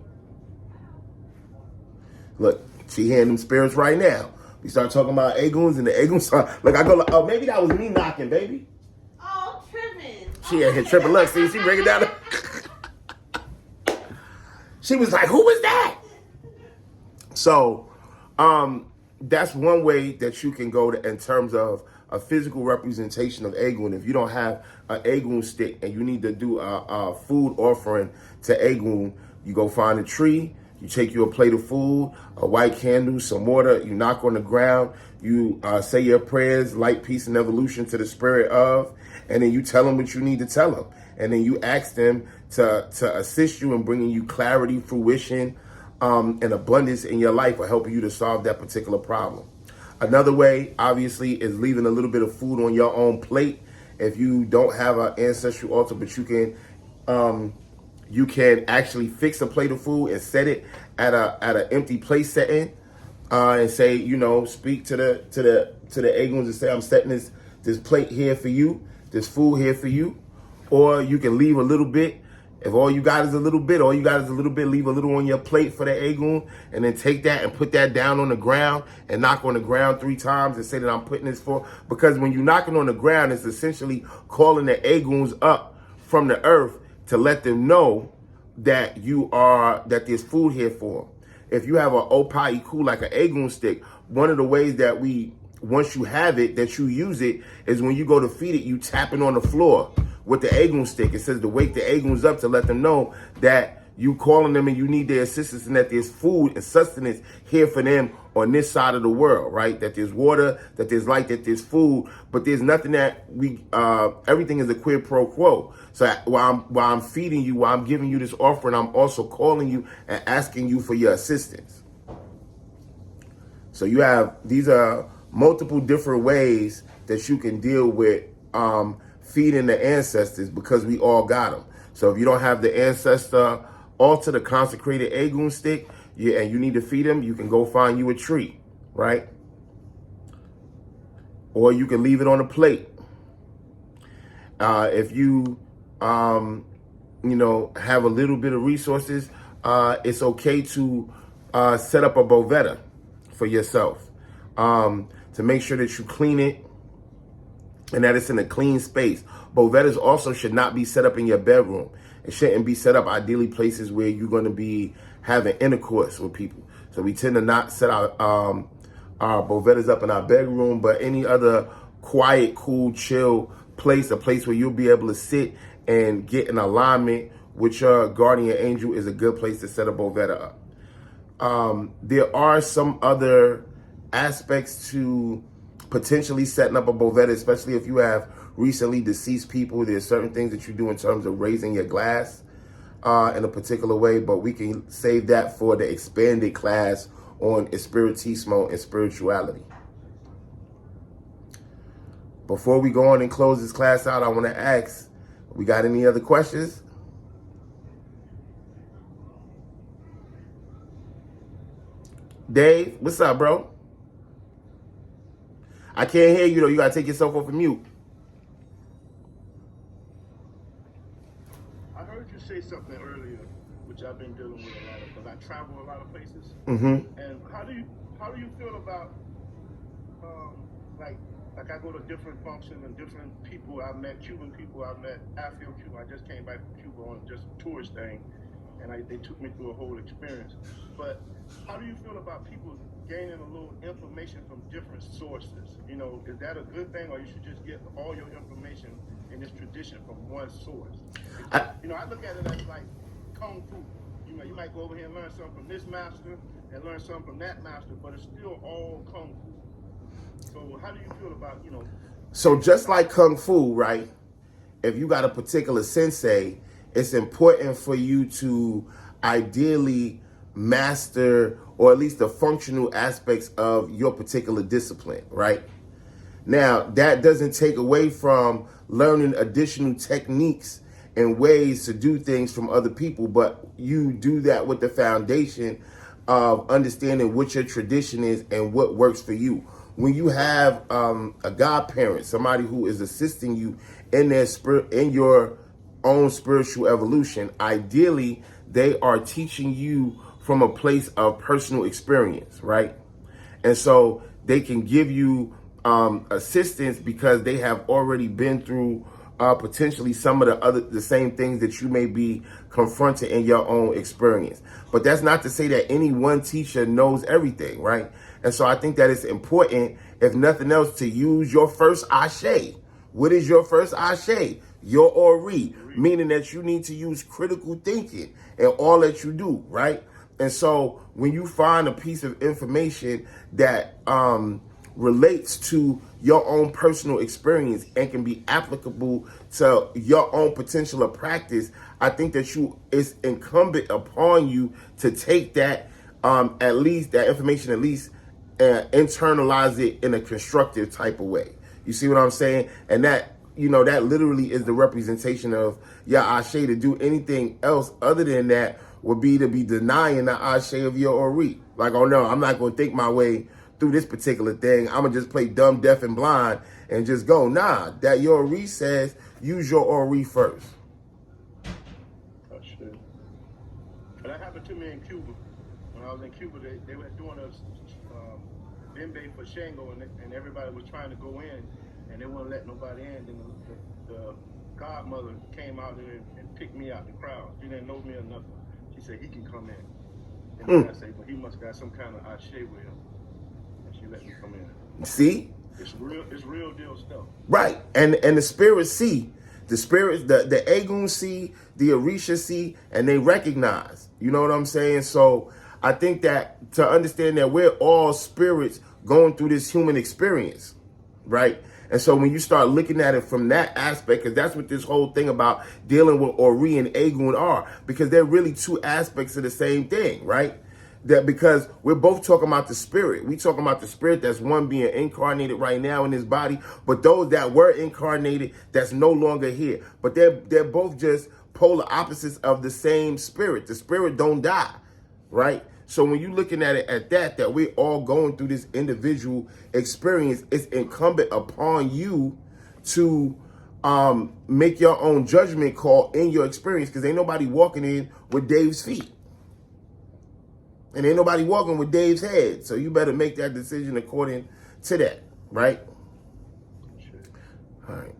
Look, she hearing them spirits right now. We start talking about Eguns, and the Eguns start, I go, oh, maybe that was me knocking, baby. Oh, I'm tripping. She had hit tripping. Look, see, she breaking down. She was like, who was that? So, that's one way that you can go in terms of a physical representation of Egun. If you don't have an Egun stick and you need to do a food offering to Egun, you go find a tree. You take you a plate of food, a white candle, some water. You knock on the ground. You say your prayers, light, peace, and evolution to the spirit of, and then you tell them what you need to tell them. And then you ask them to assist you in bringing you clarity, fruition, and abundance in your life, or helping you to solve that particular problem. Another way, obviously, is leaving a little bit of food on your own plate. If you don't have an ancestral altar, but you can actually fix a plate of food and set it at an empty place setting, and say, speak to the Eguns and say, I'm setting this plate here for you, this food here for you. Or you can leave a little bit. If all you got is a little bit, leave a little on your plate for the Egun, and then take that and put that down on the ground and knock on the ground 3 times and say that I'm putting this for. Because when you're knocking on the ground, it's essentially calling the Eguns up from the earth to let them know that that there's food here for them. If you have an opa iku, like an Egun stick, one of the ways that once you have it, that you use it, is when you go to feed it, you tap it on the floor with the Egun stick. It says to wake the Eguns up to let them know that you calling them and you need their assistance, and that there's food and sustenance here for them on this side of the world, right? That there's water, that there's light, that there's food, but there's nothing that everything is a quid pro quo. So while I'm feeding you, while I'm giving you this offering, I'm also calling you and asking you for your assistance. So these are multiple different ways that you can deal with feeding the ancestors, because we all got them. So if you don't have the ancestor altar, the consecrated Egun stick, and you need to feed them, you can go find you a tree, right? Or you can leave it on a plate. If you, have a little bit of resources, it's okay to set up a bovetta for yourself, to make sure that you clean it and that it's in a clean space. Bovettas also should not be set up in your bedroom. It shouldn't be set up ideally places where you're going to be having intercourse with people. So we tend to not set our bovettas up in our bedroom, but any other quiet, cool, chill place, a place where you'll be able to sit and get in alignment with your guardian angel, is a good place to set a bovetta up. There are some other aspects to potentially setting up a bovetta, especially if you have recently deceased people. There's certain things that you do in terms of raising your glass in a particular way, but we can save that for the expanded class on espiritismo and spirituality. Before we go on and close this class out, I want to ask, we got any other questions? Dave, what's up, bro? I can't hear you, though. You got to take yourself off of mute. I heard you say something earlier, which I've been dealing with a lot of, because I travel a lot of places. Mm-hmm. And how do you feel about like I go to different functions and different people I've met, Cuban people I've met, Afro-Cuban. I just came back from Cuba on just a tourist thing, and they took me through a whole experience. But how do you feel about people gaining a little information from different sources? Is that a good thing, or you should just get all your information in this tradition from one source? I look at it as like kung fu. You might go over here and learn something from this master and learn something from that master, but it's still all kung fu. So how do you feel about, So just like kung fu, right? If you got a particular sensei, it's important for you to ideally master, or at least the functional aspects of your particular discipline, right? Now, that doesn't take away from learning additional techniques and ways to do things from other people, but you do that with the foundation of understanding what your tradition is and what works for you. When you have a godparent, somebody who is assisting you in your own spiritual evolution, ideally they are teaching you from a place of personal experience, right? And so they can give you assistance because they have already been through potentially some of the same things that you may be confronted in your own experience. But that's not to say that any one teacher knows everything, right? And so I think that it's important, if nothing else, to use your first Ashe. What is your first Ashe? Your Ori, meaning that you need to use critical thinking in all that you do, right? And so when you find a piece of information that relates to your own personal experience and can be applicable to your own potential of practice, I think that it's incumbent upon you to take that at least that information, internalize it in a constructive type of way. You see what I'm saying? And that literally is the representation of your Ashe. To do anything else other than that would be to be denying the Ashe of your Ori. Like, oh no, I'm not going to think my way through this particular thing. I'm going to just play dumb, deaf, and blind and just go. Nah, that your Ori says use your Ori first. Oh, shit. And that happened to me in Cuba. When I was in Cuba, they were doing a bembe for Shango, and everybody was trying to go in, and they wouldn't let nobody in. Then the godmother came out there and picked me out the crowd. She didn't know me or nothing. She said, he can come in. And then I said, but he must got some kind of Ashe with him. And she let me come in. See? It's real deal stuff. Right. And the spirits see The spirits, the Egun see, the Orisa see, and they recognize. You know what I'm saying? So I think that to understand that we're all spirits going through this human experience, right? And so when you start looking at it from that aspect, because that's what this whole thing about dealing with Ori and Egun are, because they're really two aspects of the same thing, right? That because we're both talking about the spirit. We talking about the spirit that's one being incarnated right now in this body, but those that were incarnated that's no longer here. But they're both just polar opposites of the same spirit. The spirit don't die, right? So when you're looking at it at that we're all going through this individual experience, it's incumbent upon you to make your own judgment call in your experience, because ain't nobody walking in with Dave's feet. And ain't nobody walking with Dave's head. So you better make that decision according to that, right? All right.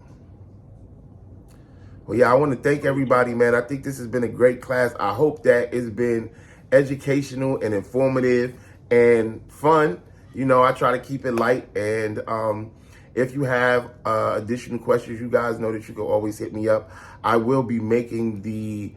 Well, yeah, I want to thank everybody, man. I think this has been a great class. I hope that it's been educational and informative and fun. You know, I try to keep it light. And if you have additional questions, you guys know that you can always hit me up. I will be making the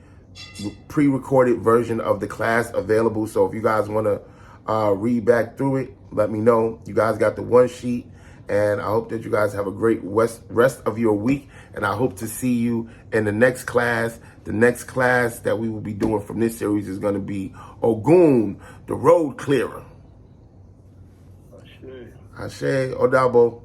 pre-recorded version of the class available. So if you guys want to read back through it, let me know. You guys got the one sheet. And I hope that you guys have a great rest of your week. And I hope to see you in the next class. The next class that we will be doing from this series is going to be Ogun, the road clearer. Ashe. Ashe, Odabo.